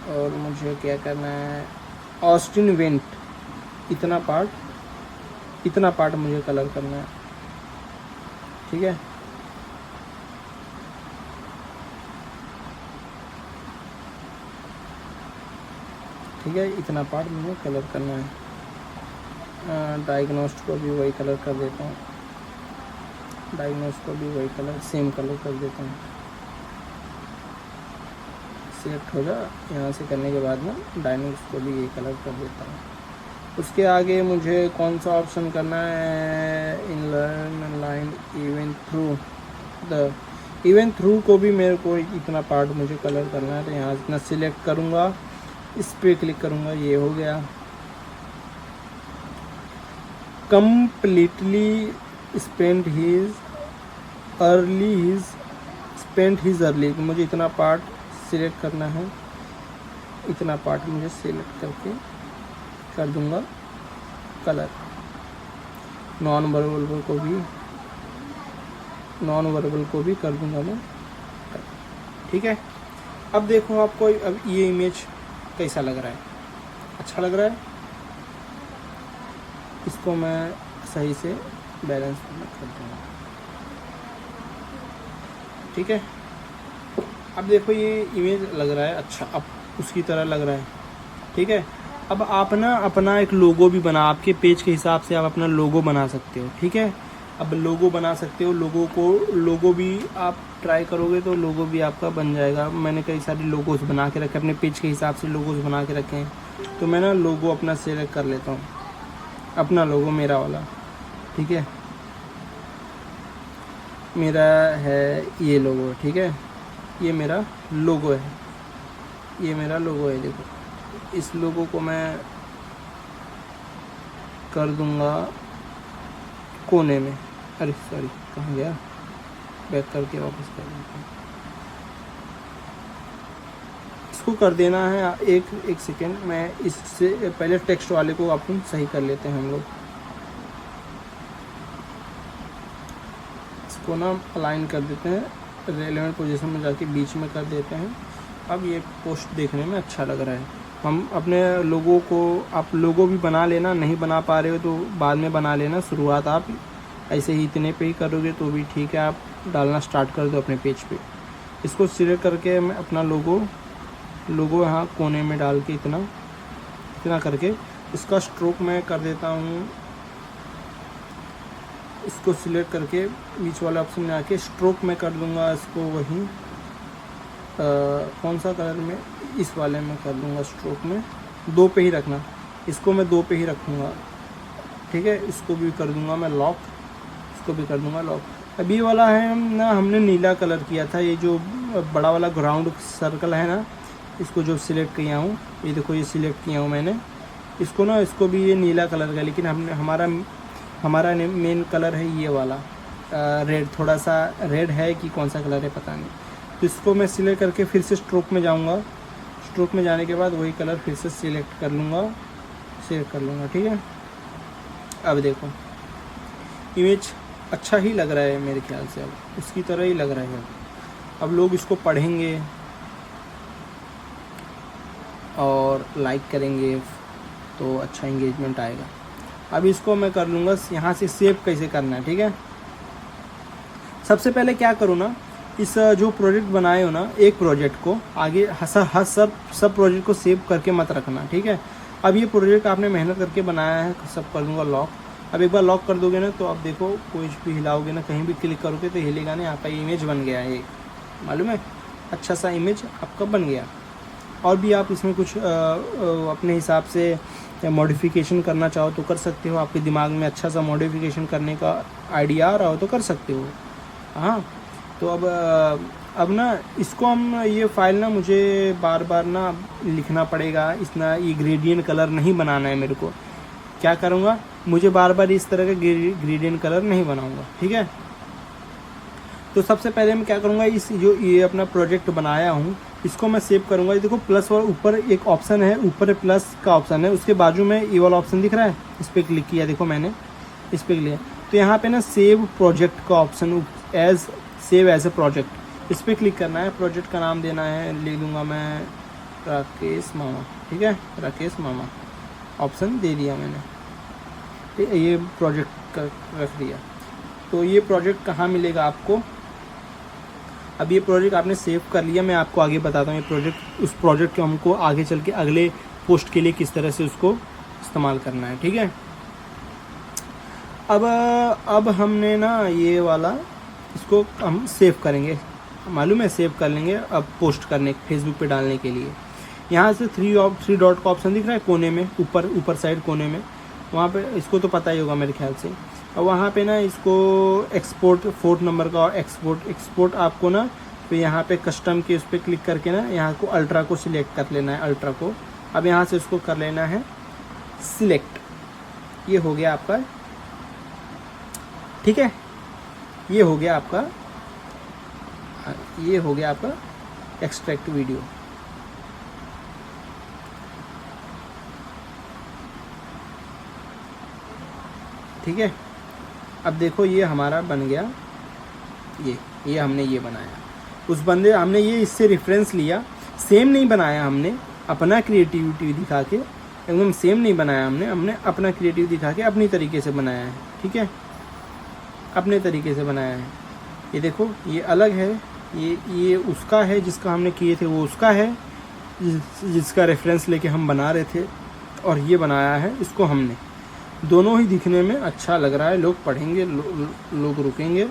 और मुझे क्या करना है, ऑस्टिन वेंट, इतना पार्ट मुझे कलर करना है। ठीक है, ठीक है, इतना पार्ट मुझे कलर करना है। डायग्नोस्ट को भी वही कलर कर देता हूँ, डायग्नोस्ट को भी वही कलर सेम कलर कर देता हूँ। सिलेक्ट हो जा, यहाँ से करने के बाद ना डायग्नोस्ट को भी यही कलर कर देता हूँ। उसके आगे मुझे कौन सा ऑप्शन करना है, in line event through, the event through को भी मेरे को इतना पार्ट मुझे कलर करना है। तो यहाँ इतना सिलेक्ट करूँगा, इस पर क्लिक करूँगा, ये हो गया। completely spent his early, मुझे इतना पार्ट सिलेक्ट करना है, इतना पार्ट मुझे सिलेक्ट करके कर दूंगा कलर। नॉन वर्बल को भी कर दूंगा मैं, ठीक है। अब देखो आपको अब ये इमेज कैसा लग रहा है, अच्छा लग रहा है। इसको मैं सही से बैलेंस कर दूँगा, ठीक है। अब देखो ये इमेज लग रहा है अच्छा, अब उसकी तरह लग रहा है, ठीक है। अब आप ना अपना एक लोगो भी बना, आपके पेज के हिसाब से आप अपना लोगो बना सकते हो, ठीक है। अब लोगो बना सकते हो, लोगो भी आप ट्राई करोगे तो लोगो भी आपका बन जाएगा। मैंने कई सारे लोगोस बना के रखे, अपने पेज के हिसाब से लोगोस बना के रखे हैं। तो मैं ना लोगो अपना सेलेक्ट कर लेता हूँ, अपना लोगो मेरा वाला, ठीक है। मेरा है ये लोगो, ठीक है, ये मेरा लोगो है, ये मेरा लोगो है। देखो इस लोगो को मैं कर दूंगा कोने में, अरे सॉरी कहाँ गया, बैक करके वापस कर देता हूँ। इसको कर देना है एक सेकेंड, मैं इससे पहले टेक्स्ट वाले को अपन सही कर लेते हैं हम लोग। इसको ना अलाइन कर देते हैं, रेलेवेंट पोजीशन में जाके बीच में कर देते हैं। अब ये पोस्ट देखने में अच्छा लग रहा है। हम अपने लोगों को, आप लोगो भी बना लेना, नहीं बना पा रहे हो तो बाद में बना लेना। शुरुआत आप ऐसे ही इतने पे ही करोगे तो भी ठीक है, आप डालना स्टार्ट कर दो अपने पेज पे। इसको सिलेक्ट करके मैं अपना लोगो यहाँ कोने में डाल के इतना करके इसका स्ट्रोक मैं कर देता हूँ। इसको सिलेक्ट करके बीच वाले ऑप्शन में आके स्ट्रोक में कर दूंगा इसको, वहीं कौन सा कलर में, इस वाले में कर दूंगा स्ट्रोक में। 2 पे ही रखना, इसको मैं 2 पे ही रखूँगा, ठीक है। इसको भी कर दूंगा मैं लॉक, इसको भी कर दूंगा लॉक। अब ये वाला है ना, हमने नीला कलर किया था, ये जो बड़ा वाला ग्राउंड सर्कल है ना, इसको जो सिलेक्ट किया हूँ, ये देखो ये सिलेक्ट किया हूँ मैंने इसको ना, इसको भी ये नीला कलर का, लेकिन हमने हमारा मेन कलर है ये वाला रेड, थोड़ा सा रेड है कि कौन सा कलर है पता नहीं। तो इसको मैं सिलेक्ट करके फिर से स्ट्रोक में जाऊंगा, स्ट्रोक में जाने के बाद वही कलर फिर से सिलेक्ट कर लूँगा, ठीक है। अब देखो इमेज अच्छा ही लग रहा है मेरे ख्याल से, अब उसकी तरह ही लग रहा है। अब लोग इसको पढ़ेंगे और लाइक करेंगे तो अच्छा इंगेजमेंट आएगा। अब इसको मैं कर लूँगा यहाँ से सेव कैसे करना है, ठीक है। सबसे पहले क्या करो ना, इस जो प्रोजेक्ट बनाए हो ना, एक प्रोजेक्ट को आगे सब प्रोजेक्ट को सेव करके मत रखना, ठीक है। अब ये प्रोजेक्ट आपने मेहनत करके बनाया है, सब कर दूँगा लॉक। अब एक बार लॉक कर दोगे ना तो अब देखो कोई भी हिलाओगे ना, कहीं भी क्लिक करोगे तो हिलेगा नहीं, आपका इमेज बन गया है, मालूम है, अच्छा सा इमेज आपका बन गया। और भी आप इसमें कुछ अपने हिसाब से मॉडिफिकेशन करना चाहो तो कर सकते हो, आपके दिमाग में अच्छा सा मॉडिफिकेशन करने का आइडिया आ रहा हो तो कर सकते हो। हाँ, तो अब ना इसको हम, ये फाइल ना मुझे बार बार ना लिखना पड़ेगा, इतना ये ग्रेडियंट कलर नहीं बनाना है मेरे को। क्या करूँगा, मुझे बार बार इस तरह का ग्रेडियंट कलर नहीं बनाऊँगा, ठीक है। तो सबसे पहले मैं क्या करूँगा, इस जो ये अपना प्रोजेक्ट बनाया हूँ इसको मैं सेव करूँगा। देखो प्लस और ऊपर एक ऑप्शन है, ऊपर प्लस का ऑप्शन है, उसके बाजू में ये वाला ऑप्शन दिख रहा है, इस पर क्लिक किया, देखो मैंने इस पर क्लिक। तो यहाँ पे ना सेव प्रोजेक्ट का option, save as a project, इस पर क्लिक करना है। प्रोजेक्ट का नाम देना है, ले लूँगा मैं राकेश मामा, ठीक है, राकेश मामा ऑप्शन दे दिया मैंने, ठीक है। ये प्रोजेक्ट का रख दिया। तो ये प्रोजेक्ट कहाँ मिलेगा आपको, अब ये प्रोजेक्ट आपने सेव कर लिया, मैं आपको आगे बताता हूँ ये प्रोजेक्ट, उस प्रोजेक्ट को हमको आगे चल के अगले पोस्ट के लिए किस तरह से उसको इस्तेमाल करना है। ठीक है, अब हमने ना ये वाला इसको हम सेव करेंगे, मालूम है, सेव कर लेंगे अब पोस्ट करने फेसबुक पे डालने के लिए। यहाँ से थ्री डॉट का ऑप्शन दिख रहा है कोने में, ऊपर साइड कोने में, वहाँ पे इसको तो पता ही होगा मेरे ख्याल से। और वहाँ पे ना इसको एक्सपोर्ट 4 नंबर का और एक्सपोर्ट आपको ना तो यहाँ पे कस्टम के उस पर क्लिक करके ना यहाँ को अल्ट्रा को सिलेक्ट कर लेना है, अल्ट्रा को। अब यहाँ से उसको कर लेना है सिलेक्ट। ये हो गया आपका, ठीक है, ये हो गया आपका एक्सट्रैक्ट वीडियो। ठीक है, अब देखो ये हमारा बन गया, ये हमने ये बनाया। उस बंदे हमने ये इससे रेफरेंस लिया, सेम नहीं बनाया हमने, अपना क्रिएटिविटी दिखा के, एकदम सेम नहीं बनाया हमने अपना क्रिएटिव दिखा के अपनी तरीके से बनाया है। ठीक है, अपने तरीके से बनाया है। ये देखो ये अलग है, ये उसका है जिसका हमने किए थे, वो उसका है जिसका रेफरेंस लेके हम बना रहे थे, और ये बनाया है इसको हमने। दोनों ही दिखने में अच्छा लग रहा है, लोग पढ़ेंगे, लोग रुकेंगे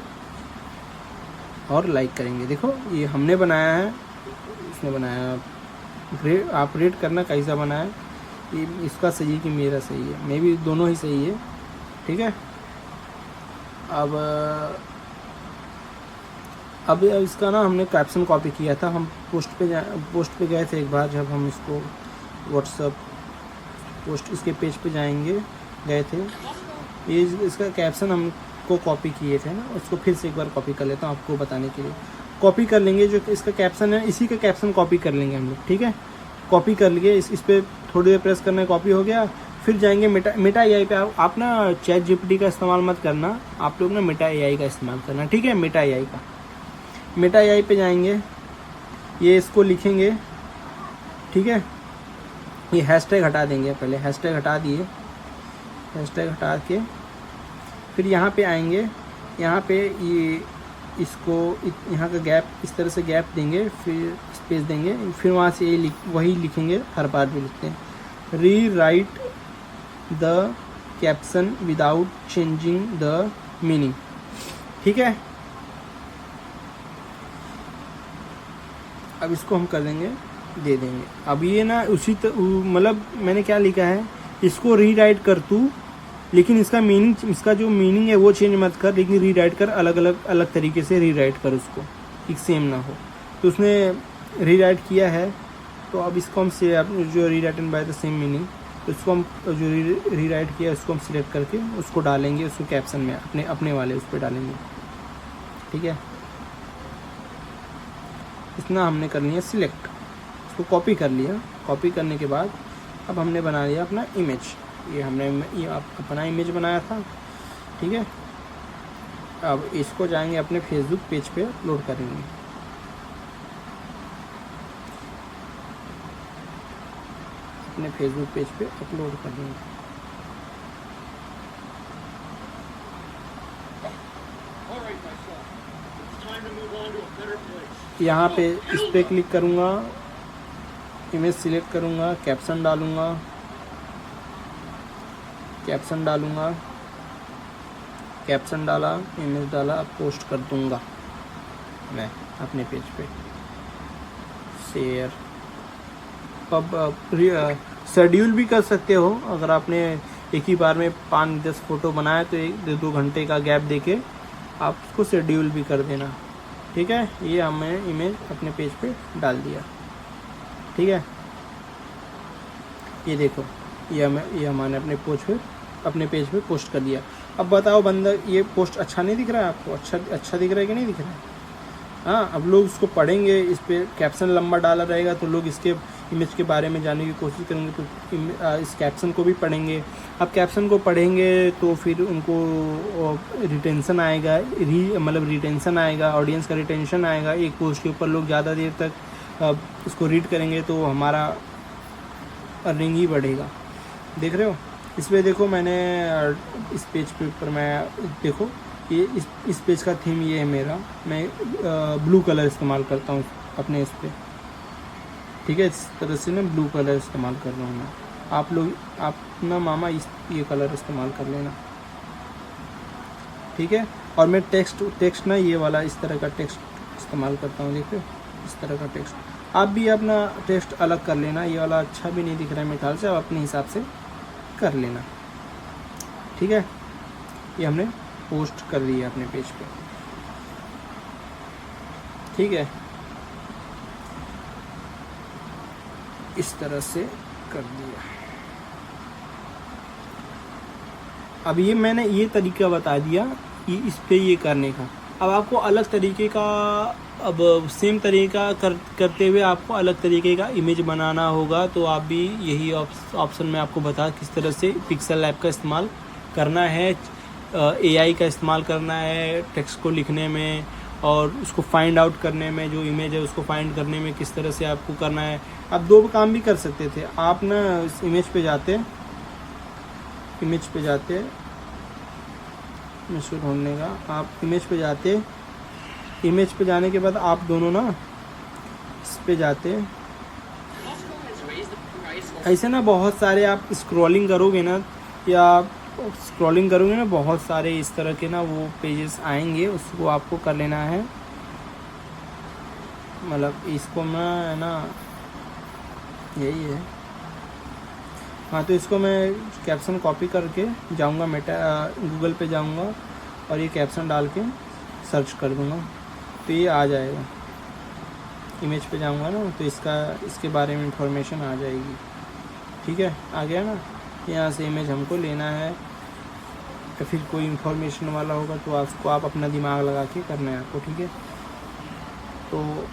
और लाइक करेंगे। देखो ये हमने बनाया है, इसने बनाया, आप रेट करना कैसा बना है, ये इसका सही है कि मेरा सही है, मे भी दोनों ही सही है। ठीक है, अब इसका ना हमने कैप्शन कॉपी किया था, हम पोस्ट पे गए थे एक बार, जब हम इसको व्हाट्सअप पोस्ट इसके पेज पे गए थे, ये इसका कैप्शन हमको कॉपी किए थे ना, उसको फिर से एक बार कॉपी कर लेता हूँ आपको बताने के लिए। कॉपी कर लेंगे, जो इसका कैप्शन है इसी का कैप्शन कॉपी कर लेंगे हम लोग। ठीक है, कॉपी कर लिए, इस पर थोड़ी देर प्रेस करना, कॉपी हो गया। फिर जाएंगे मेटा एआई पे। आप ना चैट जीपीटी का इस्तेमाल मत करना, आप लोग ना मेटा एआई का इस्तेमाल करना। ठीक है, मेटा एआई पे जाएंगे, ये इसको लिखेंगे। ठीक है, ये हैशटैग हटा देंगे, पहले हैशटैग हटा दिए, हैशटैग हटा के फिर यहाँ पे आएंगे, यहाँ पे ये इसको यहाँ का गैप, इस तरह से गैप देंगे, फिर स्पेस देंगे, फिर वहाँ से ये वही लिखेंगे, हर बार भी लिखते हैं, री right the caption without changing the meaning. ठीक है, अब इसको हम कर देंगे, दे देंगे। अब ये ना उसी मतलब मैंने क्या लिखा है, इसको रीराइट कर तू, लेकिन इसका मीनिंग, इसका जो मीनिंग है वो चेंज मत कर, लेकिन रीराइट कर, अलग तरीके से रीराइट कर उसको, एक सेम ना हो। तो उसने रीराइट किया है, तो अब इसको हम से जो रीराइटन बाय द सेम मीनिंग, तो इसको हम जो रीराइट किया उसको हम सिलेक्ट करके उसको डालेंगे, उसको कैप्शन में अपने वाले उस पर डालेंगे। ठीक है, इतना हमने कर लिया सिलेक्ट, इसको कॉपी कर लिया। कॉपी करने के बाद अब हमने बना लिया अपना इमेज, ये अपना इमेज बनाया था। ठीक है, अब इसको जाएंगे अपने फेसबुक पेज पे अपलोड करेंगे। अपने फेसबुक पेज पे अपलोड कर देंगे। यहाँ पे इस पर क्लिक करूँगा, इमेज सिलेक्ट करूँगा, कैप्शन डालूँगा, कैप्शन डाला, इमेज डाला, पोस्ट कर दूँगा मैं अपने पेज पे, शेयर। अब शेड्यूल भी कर सकते हो, अगर आपने एक ही बार में 5-10 फ़ोटो बनाया तो 1-2 घंटे का गैप देके आप उसको शेड्यूल भी कर देना। ठीक है, ये हमने इमेज अपने पेज पे डाल दिया। ठीक है, ये देखो, ये हमने अपने पेज पे पोस्ट कर दिया। अब बताओ बंदा, ये पोस्ट अच्छा नहीं दिख रहा है आपको? अच्छा दिख रहा है कि नहीं दिख रहा है? हाँ, अब लोग इसको पढ़ेंगे, इस पर कैप्शन लंबा डाला रहेगा तो लोग इसके इमेज के बारे में जानने की कोशिश करेंगे, तो इस कैप्शन को भी पढ़ेंगे। अब कैप्शन को पढ़ेंगे तो फिर उनको रिटेंशन आएगा, रिटेंशन आएगा, ऑडियंस का रिटेंशन आएगा। एक पोस्ट के ऊपर लोग ज़्यादा देर तक उसको रीड करेंगे तो हमारा अर्निंग ही बढ़ेगा। देख रहे हो, इस पर देखो, मैंने इस पेज पे ऊपर मैं देखो, ये इस पेज का थीम ये है मेरा, मैं ब्लू कलर इस्तेमाल करता हूँ अपने इस पर। ठीक है। इस तरह से ना ब्लू कलर इस्तेमाल कर रहा हूँ मैं। आप लोग आप ना मामा ये कलर इस्तेमाल कर लेना, ठीक है। और मैं टेक्स्ट ना ये वाला इस तरह का टेक्स्ट इस्तेमाल करता हूँ, देखो इस तरह का टेक्स्ट। आप भी अपना टेक्स्ट अलग कर लेना, ये वाला अच्छा भी नहीं दिख रहा है मेरे ख्याल से, आप अपने हिसाब से कर लेना, ठीक है। ये हमने पोस्ट कर दिया अपने पेज पे, ठीक है। इस तरह से कर दिया। अब ये मैंने ये तरीका बता दिया कि इस पे ये करने का। अब आपको अलग तरीके का, अब सेम तरीका करते हुए आपको अलग तरीके का इमेज बनाना होगा, तो आप भी यही ऑप्शन में आपको बता किस तरह से पिक्सेल लैब का इस्तेमाल करना है, AI का इस्तेमाल करना है टेक्स्ट को लिखने में, और उसको फाइंड आउट करने में, जो इमेज है उसको फाइंड करने में किस तरह से आपको करना है। आप दो काम भी कर सकते थे। आप ना इस इमेज पे जाते इसको ढूंढने का, आप इमेज पे जाने के बाद आप दोनों ना इस पे जाते, ऐसे ना बहुत सारे आप स्क्रॉलिंग करोगे ना, बहुत सारे इस तरह के ना वो पेजेस आएंगे, उसको आपको कर लेना है। मतलब इसको मैं ना यही है, हाँ। तो इसको मैं कैप्शन कॉपी करके जाऊंगा, गूगल पे जाऊंगा और ये कैप्शन डाल के सर्च कर दूंगा, तो ये आ जाएगा। इमेज पे जाऊंगा ना तो इसके बारे में इंफॉर्मेशन आ जाएगी, ठीक है। आ गया ना। यहाँ से इमेज हमको लेना है, या फिर कोई इंफॉर्मेशन वाला होगा तो आप अपना दिमाग लगा के करना है आपको, ठीक है। तो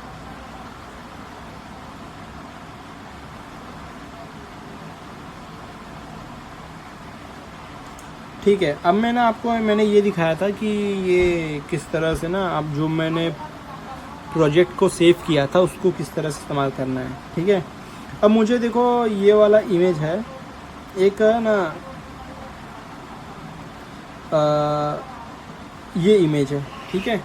ठीक है। अब मैंने ये दिखाया था कि ये किस तरह से ना, अब जो मैंने प्रोजेक्ट को सेव किया था उसको किस तरह से इस्तेमाल करना है, ठीक है। अब मुझे देखो ये वाला इमेज है एक ना, ये इमेज है, ठीक है।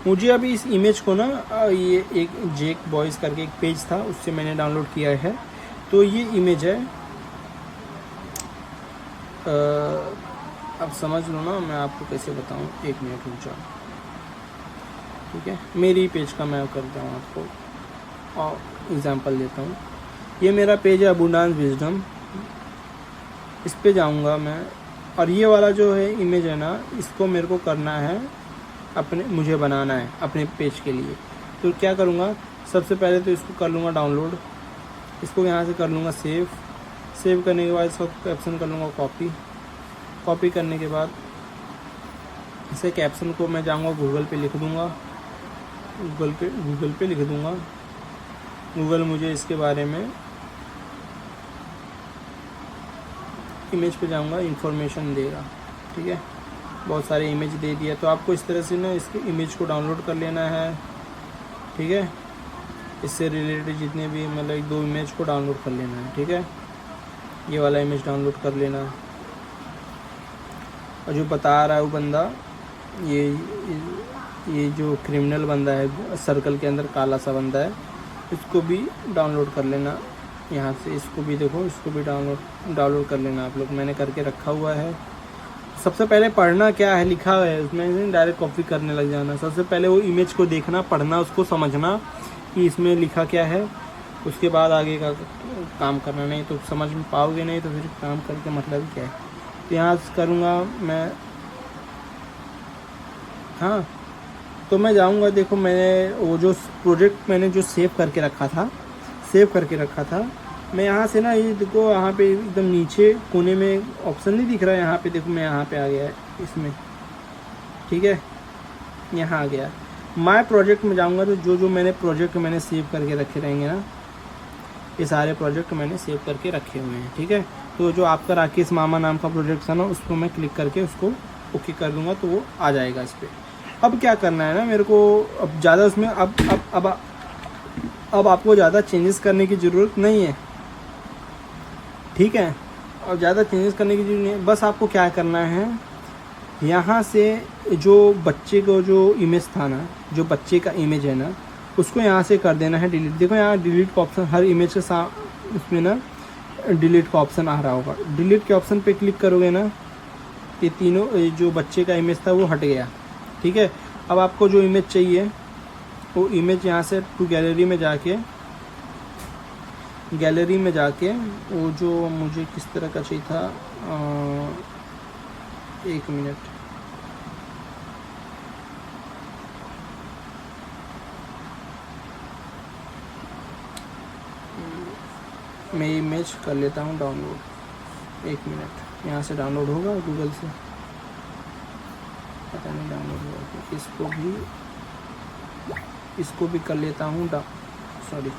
मुझे अभी इस इमेज को ना ये एक जेक बॉयज़ करके एक पेज था, उससे मैंने डाउनलोड किया है। तो ये इमेज है, अब समझ लो ना मैं आपको कैसे बताऊं, 1 मिनट रुक जाओ, ठीक है। मेरी पेज का मैं करता हूँ आपको और एग्जांपल देता हूँ। ये मेरा पेज है अबुंडेंस विजडम, इस पे जाऊँगा मैं, और ये वाला जो है इमेज है ना, इसको मेरे को करना है मुझे बनाना है अपने पेज के लिए। तो क्या करूँगा, सबसे पहले तो इसको कर लूँगा डाउनलोड, इसको यहाँ से कर लूँगा सेव करने के बाद इसको कैप्शन कर लूँगा कॉपी करने के बाद इसे कैप्शन को मैं जाऊँगा गूगल पे लिख दूँगा, गूगल पे लिख दूँगा। गूगल मुझे इसके बारे में इमेज पे जाऊँगा, इंफॉर्मेशन देगा, ठीक है। बहुत सारे इमेज दे दिया, तो आपको इस तरह से ना इसके इमेज को डाउनलोड कर लेना है, ठीक है। इससे रिलेटेड जितने भी मतलब 1-2 इमेज को डाउनलोड कर लेना है, ठीक है। ये वाला इमेज डाउनलोड कर लेना, और जो बता रहा है वो बंदा, ये जो क्रिमिनल बंदा है सर्कल के अंदर काला सा बंदा है, इसको भी डाउनलोड कर लेना यहाँ से। इसको भी देखो, इसको भी डाउनलोड कर लेना आप लोग, मैंने करके रखा हुआ है। सबसे पहले पढ़ना क्या है लिखा है उसमें, डायरेक्ट कॉपी करने लग जाना। सबसे पहले वो इमेज को देखना, पढ़ना, उसको समझना कि इसमें लिखा क्या है, उसके बाद आगे का काम करना। नहीं तो समझ में पाओगे नहीं तो फिर काम करके मतलब क्या है। तो यहाँ करूँगा मैं, हाँ। तो मैं जाऊँगा, देखो मैंने वो जो प्रोजेक्ट मैंने जो सेव करके रखा था, मैं यहाँ से ना, ये देखो यहाँ पे एकदम नीचे कोने में ऑप्शन नहीं दिख रहा है, यहाँ पे देखो मैं यहाँ पे आ गया है इसमें, ठीक है। यहाँ आ गया माय प्रोजेक्ट में जाऊँगा तो जो मैंने प्रोजेक्ट मैंने सेव करके रखे रहेंगे ना, ये सारे प्रोजेक्ट मैंने सेव करके रखे हुए हैं, ठीक है। तो जो आपका राकेश मामा नाम का प्रोजेक्ट था ना, उसको मैं क्लिक करके उसको ओके कर दूँगा तो वो आ जाएगा इस पर। अब क्या करना है ना मेरे को, अब ज़्यादा उसमें अब आपको ज़्यादा चेंजेस करने की ज़रूरत नहीं है, ठीक है। और ज़्यादा चेंजेस करने की ज़रूरत नहीं है, बस आपको क्या करना है, यहाँ से जो बच्चे को जो इमेज था ना, जो बच्चे का इमेज है ना, उसको यहाँ से कर देना है डिलीट। देखो यहाँ डिलीट का ऑप्शन हर इमेज के साथ उसमें ना डिलीट का ऑप्शन आ रहा होगा। डिलीट के ऑप्शन पे क्लिक करोगे ना, ये तीनों जो बच्चे का इमेज था वो हट गया। ठीक है, अब आपको जो इमेज चाहिए वो इमेज यहाँ से टू गैलरी में जाके वो जो मुझे किस तरह का चाहिए था, 1 मिनट, मैं इमेज कर लेता हूँ डाउनलोड। 1 मिनट, यहाँ से डाउनलोड होगा गूगल से, पता नहीं डाउनलोड होगा। इसको भी कर लेता हूँ सॉरी,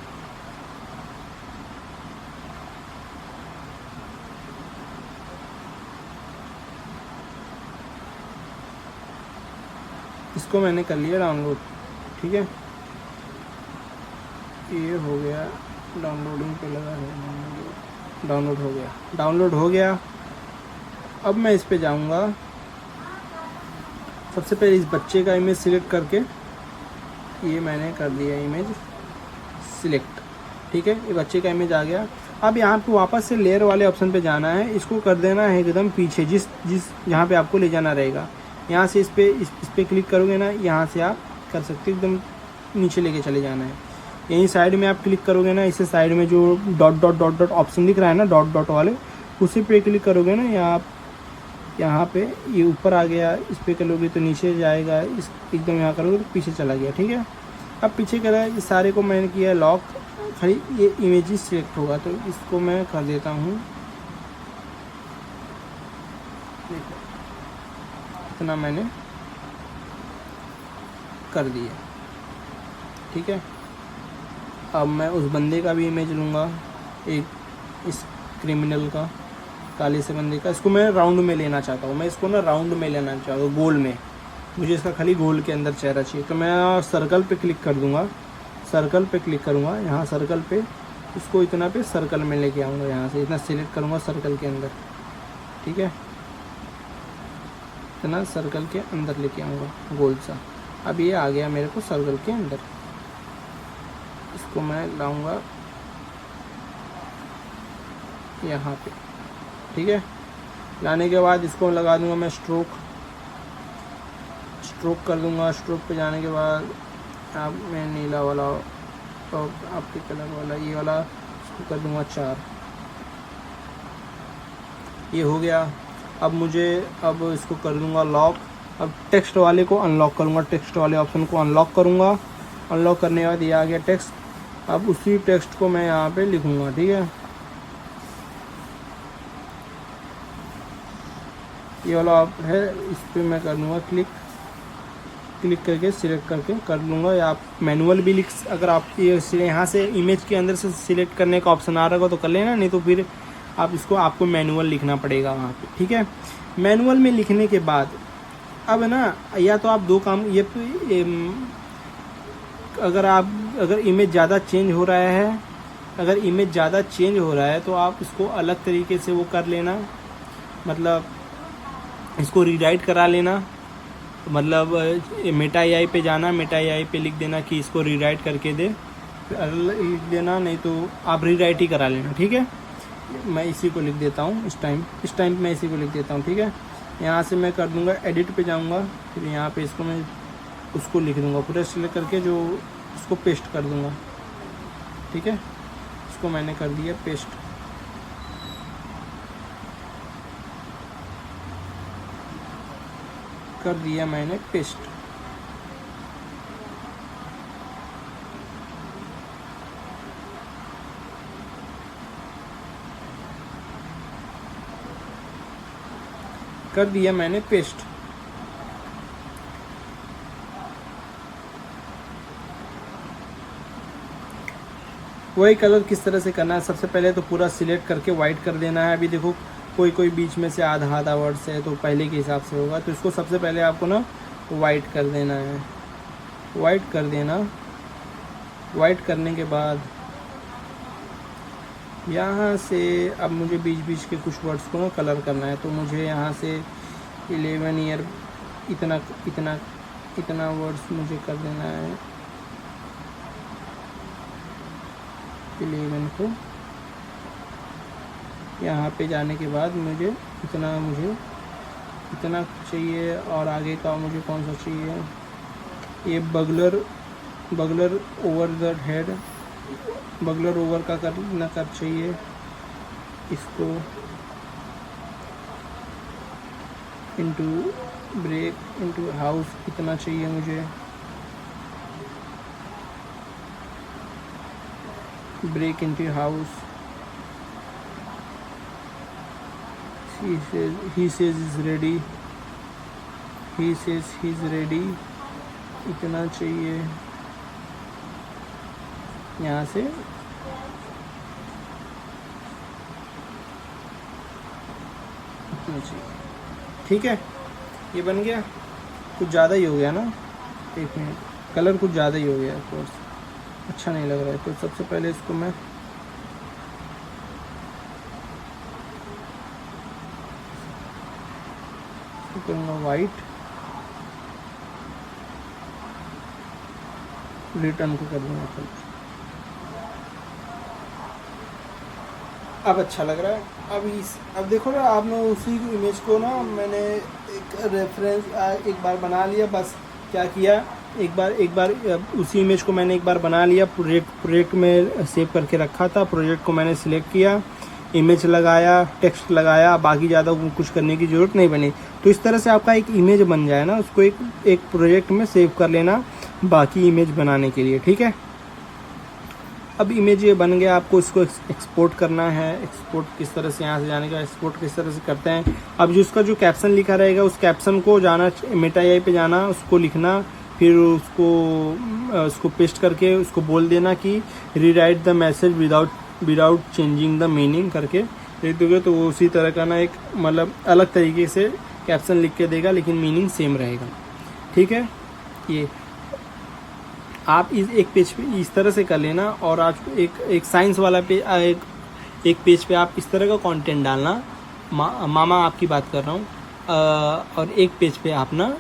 इसको मैंने कर लिया डाउनलोड। ठीक है, ये हो गया, डाउनलोडिंग पे लगा है, डाउनलोड हो गया। अब मैं इस पे जाऊंगा, सबसे पहले इस बच्चे का इमेज सिलेक्ट करके, ये मैंने कर दिया इमेज सिलेक्ट। ठीक है, ये बच्चे का इमेज आ गया। अब यहाँ पे वापस से लेयर वाले ऑप्शन पे जाना है, इसको कर देना है एकदम पीछे, जिस जहाँ पे आपको ले जाना रहेगा। यहाँ से इस पे क्लिक करोगे ना, यहाँ से आप कर सकते हो, एकदम नीचे लेके चले जाना है। यहीं साइड में आप क्लिक करोगे ना, इससे साइड में जो dot dot dot dot option दिख रहा है ना, डॉट डॉट वाले, उसी पे क्लिक करोगे ना, यहाँ पे ये ऊपर आ गया, इस पर करोगे तो नीचे जाएगा, इस एकदम यहाँ करोगे तो पीछे चला गया। ठीक है, अब पीछे करा है, इस सारे को मैंने किया लॉक, खाली ये इमेज ही सिलेक्ट होगा, तो इसको मैं कर देता हूँ, इतना मैंने कर दिया। ठीक है, अब मैं उस बंदे का भी इमेज लूँगा, एक इस क्रिमिनल का, काले से बंदे का, इसको मैं राउंड में लेना चाहता हूँ, मैं इसको ना राउंड में लेना चाहता हूँ, गोल में, मुझे इसका खाली गोल के अंदर चेहरा चाहिए। तो मैं सर्कल पे क्लिक कर दूँगा, सर्कल पे क्लिक करूँगा, यहाँ सर्कल पे इसको इतना पे सर्कल में लेके आऊँगा, यहाँ से इतना सिलेक्ट करूँगा सर्कल के अंदर। ठीक है, इतना सर्कल के अंदर लेके आऊँगा गोल सा। अब ये आ गया मेरे को सर्कल के अंदर, इसको मैं लाऊंगा यहाँ पे। ठीक है, लाने के बाद इसको लगा दूंगा मैं स्ट्रोक कर दूंगा। स्ट्रोक पे जाने के बाद आप मैं नीला वाला और आपके कलर वाला ये वाला इसको कर दूंगा 4। ये हो गया। अब इसको कर दूंगा लॉक। अब टेक्स्ट वाले को अनलॉक करूंगा, टेक्स्ट वाले ऑप्शन को अनलॉक करूंगा। अनलॉक करने के बाद ये आ गया टेक्स्ट। अब उसी टेक्स्ट को मैं यहाँ पे लिखूंगा। ठीक है, ये वाला आप है, इस पर मैं कर लूँगा क्लिक करके सिलेक्ट करके कर लूँगा। या आप मैनुअल भी लिख, अगर आप ये यहाँ से इमेज के अंदर से सिलेक्ट करने का ऑप्शन आ रहा होगा तो कर लेना, नहीं तो फिर आप आपको मैनुअल लिखना पड़ेगा वहाँ पे। ठीक है, मैनुअल में लिखने के बाद अब ना, या तो आप दो काम, अगर इमेज ज़्यादा चेंज हो रहा है, तो आप इसको अलग तरीके से वो कर लेना, मतलब इसको रीराइट करा लेना। मतलब मेटा एआई पे जाना, मेटा एआई पे लिख देना कि इसको रीराइट करके दे, लिख देना, नहीं तो आप रीराइट ही करा लेना। ठीक है, मैं इसी को लिख देता हूँ इस टाइम मैं इसी को लिख देता हूँ। ठीक है, यहाँ से मैं कर दूँगा एडिट पे जाऊँगा, फिर यहाँ पे इसको मैं उसको लिख दूँगा पूरा सिलेक्ट करके, जो उसको पेस्ट कर दूँगा। ठीक है, इसको मैंने कर दिया पेस्ट। कर दिया मैंने पेस्ट। कर दिया मैंने पेस्ट। वही कलर किस तरह से करना है, सबसे पहले तो पूरा सिलेक्ट करके वाइट कर देना है। अभी देखो कोई बीच में से आधा वर्ड्स है तो पहले के हिसाब से होगा, तो इसको सबसे पहले आपको ना वाइट कर देना है। वाइट कर देना, वाइट करने के बाद यहाँ से अब मुझे बीच के कुछ वर्ड्स को ना कलर करना है, तो मुझे यहाँ से 11 ईयर इतना वर्ड्स मुझे कर देना है। 11 को यहाँ पे जाने के बाद मुझे इतना चाहिए, और आगे का मुझे कौन सा चाहिए, ये bugler over the head, bugler over का करना कर चाहिए इसको, इनटू ब्रेक इनटू हाउस इतना चाहिए मुझे, break into house, he says is ready, he says he's ready इतना चाहिए यहाँ से, इतना चाहिए। ठीक है, ये बन गया। कुछ ज़्यादा ही हो गया ना, एक मिनट, कलर कुछ ज़्यादा ही हो गया, कोर्स अच्छा नहीं लग रहा है। तो सबसे पहले इसको मैं करूँगा वाइट, रिटर्न को कर दूँगा कलर। अब अच्छा लग रहा है। अब देखो ना, आपने उसी इमेज को ना मैंने एक रेफरेंस एक बार बना लिया, बस क्या किया, एक बार उसी इमेज को मैंने एक बार बना लिया, प्रोजेक्ट में सेव करके रखा था, प्रोजेक्ट को मैंने सिलेक्ट किया, इमेज लगाया, टेक्स्ट लगाया, बाकी ज़्यादा कुछ करने की ज़रूरत नहीं बनी। तो इस तरह से आपका एक इमेज बन जाए ना, उसको एक प्रोजेक्ट में सेव कर लेना बाकी इमेज बनाने के लिए। ठीक है, अब इमेज ये बन गया, आपको इसको एक्सपोर्ट करना है। एक्सपोर्ट किस तरह से, यहाँ से जाने का एक्सपोर्ट किस तरह से करते हैं। अब जो उसका जो कैप्शन लिखा रहेगा, उस कैप्शन को जाना, मेटा एआई पे जाना, उसको लिखना, फिर उसको पेस्ट करके उसको बोल देना कि rewrite the message without changing the meaning करके लिख दोगे, तो वो उसी तरह का ना एक मतलब अलग तरीके से कैप्शन लिख के देगा, लेकिन मीनिंग सेम रहेगा। ठीक है, ये आप इस एक पेज पे इस तरह से कर लेना, और आज एक साइंस वाला पे एक पेज पे आप इस तरह का कंटेंट डालना, मामा आपकी बात कर रहा हूँ, और एक पेज पे आप ना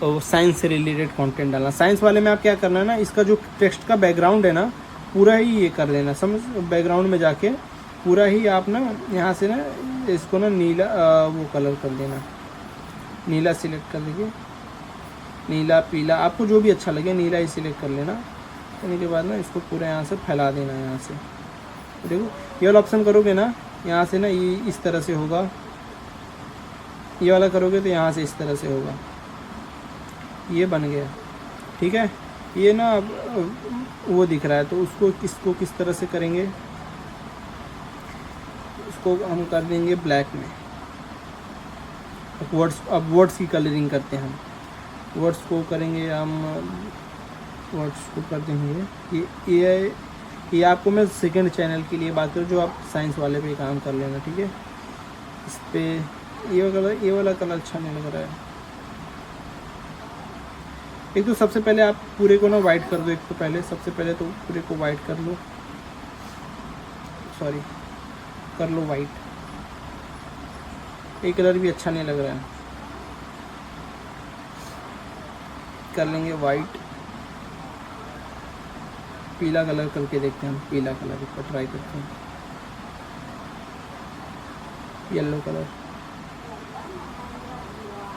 साइंस से रिलेटेड कंटेंट डालना। साइंस वाले में आप क्या करना है ना, इसका जो टेक्स्ट का बैकग्राउंड है ना, पूरा ही ये कर लेना, समझ, बैकग्राउंड में जाके पूरा ही आप ना यहाँ से ना इसको ना नीला वो कलर कर देना, नीला सिलेक्ट कर लीजिए, नीला पीला आपको जो भी अच्छा लगे, नीला ही सिलेक्ट कर लेना। करने के बाद ना इसको पूरा यहाँ से फैला देना, यहाँ से देखो ये वाला ऑप्शन करोगे ना, यहाँ से ना ये इस तरह से होगा, ये वाला करोगे तो यहाँ से इस तरह से होगा, ये बन गया। ठीक है, ये ना वो दिख रहा है, तो इसको किस तरह से करेंगे, इसको हम कर देंगे ब्लैक में। अब वर्ड्स की कलरिंग करते हैं हम, वर्ड्स को करेंगे हम, वर्ड्स को कर देंगे ये आपको मैं सेकंड चैनल के लिए बात करूँ, जो आप साइंस वाले पे काम कर लेना। ठीक है, इस पे ये वाला कलर अच्छा नहीं लग रहा है। एक तो सबसे पहले आप पूरे को ना वाइट कर दो, एक तो पहले सबसे पहले तो पूरे को वाइट कर लो, सॉरी कर लो वाइट। ये कलर भी अच्छा नहीं लग रहा है, कर लेंगे वाइट। पीला कलर करके देखते हैं हम, पीला कलर इसको ट्राई करते हैं,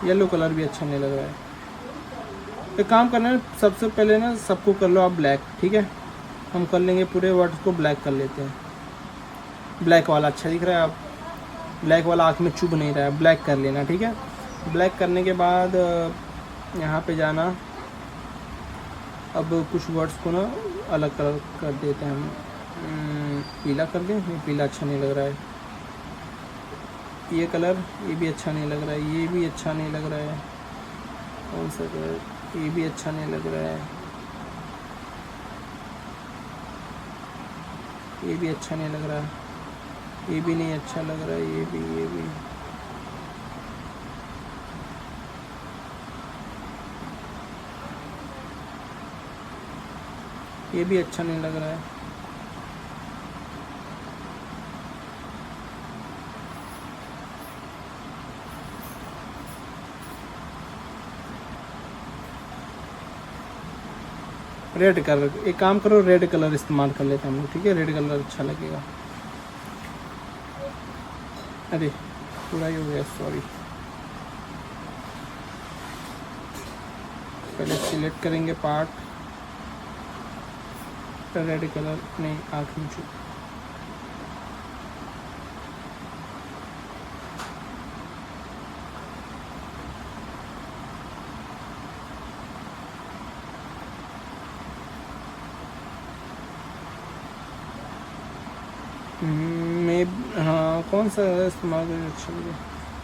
येलो कलर भी अच्छा नहीं लग रहा है। एक काम करना है, सबसे पहले ना सबको कर लो आप ब्लैक। ठीक है, हम कर लेंगे पूरे वर्ड्स को ब्लैक कर लेते हैं। ब्लैक वाला अच्छा दिख रहा है, आप ब्लैक वाला आँख में चुभ नहीं रहा है, ब्लैक कर लेना। ठीक है, ब्लैक करने के बाद यहाँ पे जाना, अब कुछ वर्ड्स को ना अलग कलर कर देते हैं हम, पीला कर दें, पीला अच्छा नहीं लग रहा है। ये कलर, ये भी अच्छा नहीं लग रहा है, ये भी अच्छा नहीं लग रहा है, कौन सा कलर, ये भी अच्छा नहीं लग रहा है, ये भी अच्छा नहीं लग रहा है, ये भी नहीं अच्छा लग रहा है, ये भी अच्छा नहीं लग रहा है। रेड कलर, एक काम करो रेड कलर इस्तेमाल कर लेते हैं हम लोग, ठीक है, रेड कलर अच्छा लगेगा। अरे पूरा ही हो गया, सॉरी। पहले सिलेक्ट करेंगे पार्ट, रेड कलर नहीं, आँख नीचे। मैं हाँ कौन सा इस्तेमाल करें, अच्छा लगे,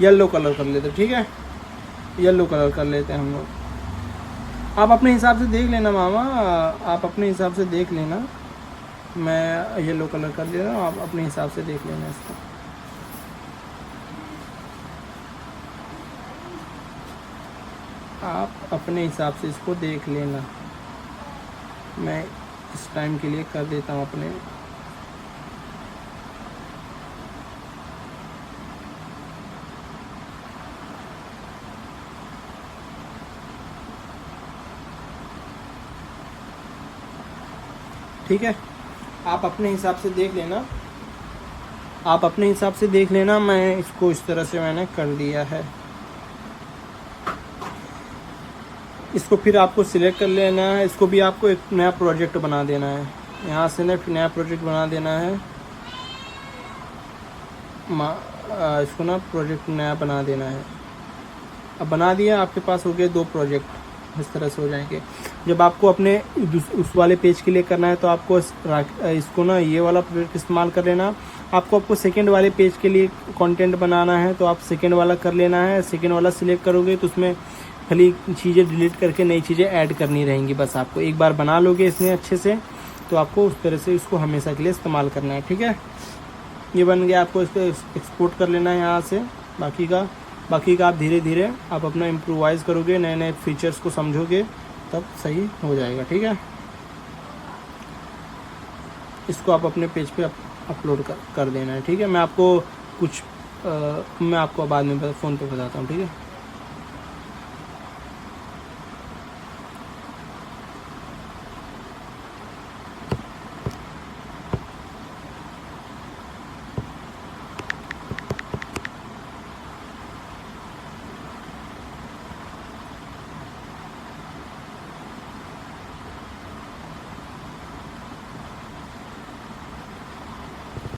येलो कलर कर लेते, ठीक है, येलो कलर कर लेते हैं हम लोग। आप अपने हिसाब से देख लेना मामा, आप अपने हिसाब से देख लेना, मैं येलो कलर कर ले रहा हूँ, आप अपने हिसाब से देख लेना इसको। आप अपने हिसाब से इसको देख लेना, मैं इस टाइम के लिए कर देता हूँ अपने। ठीक है, आप अपने हिसाब से देख लेना, आप अपने हिसाब से देख लेना। मैं इसको इस तरह से मैंने कर दिया है। इसको फिर आपको सिलेक्ट कर लेना है, इसको भी आपको एक नया प्रोजेक्ट बना देना है, यहाँ से नया प्रोजेक्ट बना देना है। इसको ना प्रोजेक्ट नया बना देना है। अब बना दिया, आपके पास हो गए 2 प्रोजेक्ट, इस तरह से हो जाएंगे। जब आपको अपने उस वाले पेज के लिए करना है तो आपको इसको ना ये वाला प्रोजेक्ट इस्तेमाल कर लेना। आपको सेकंड वाले पेज के लिए कंटेंट बनाना है तो आप सेकंड वाला कर लेना है। सेकंड वाला सिलेक्ट करोगे तो उसमें खाली चीज़ें डिलीट करके नई चीज़ें ऐड करनी रहेंगी। बस आपको एक बार बना लोगे इसमें अच्छे से तो आपको उस तरह से इसको हमेशा के लिए इस्तेमाल करना है, ठीक है। ये बन गया, आपको इसको एक्सपोर्ट कर लेना है यहाँ से। बाकी का आप धीरे धीरे आप अपना इम्प्रोवाइज़ करोगे, नए नए फीचर्स को समझोगे, तब सही हो जाएगा, ठीक है। इसको आप अपने पेज पे अपलोड कर देना है, ठीक है। मैं आपको बाद में फ़ोन पे बताता हूँ, ठीक है।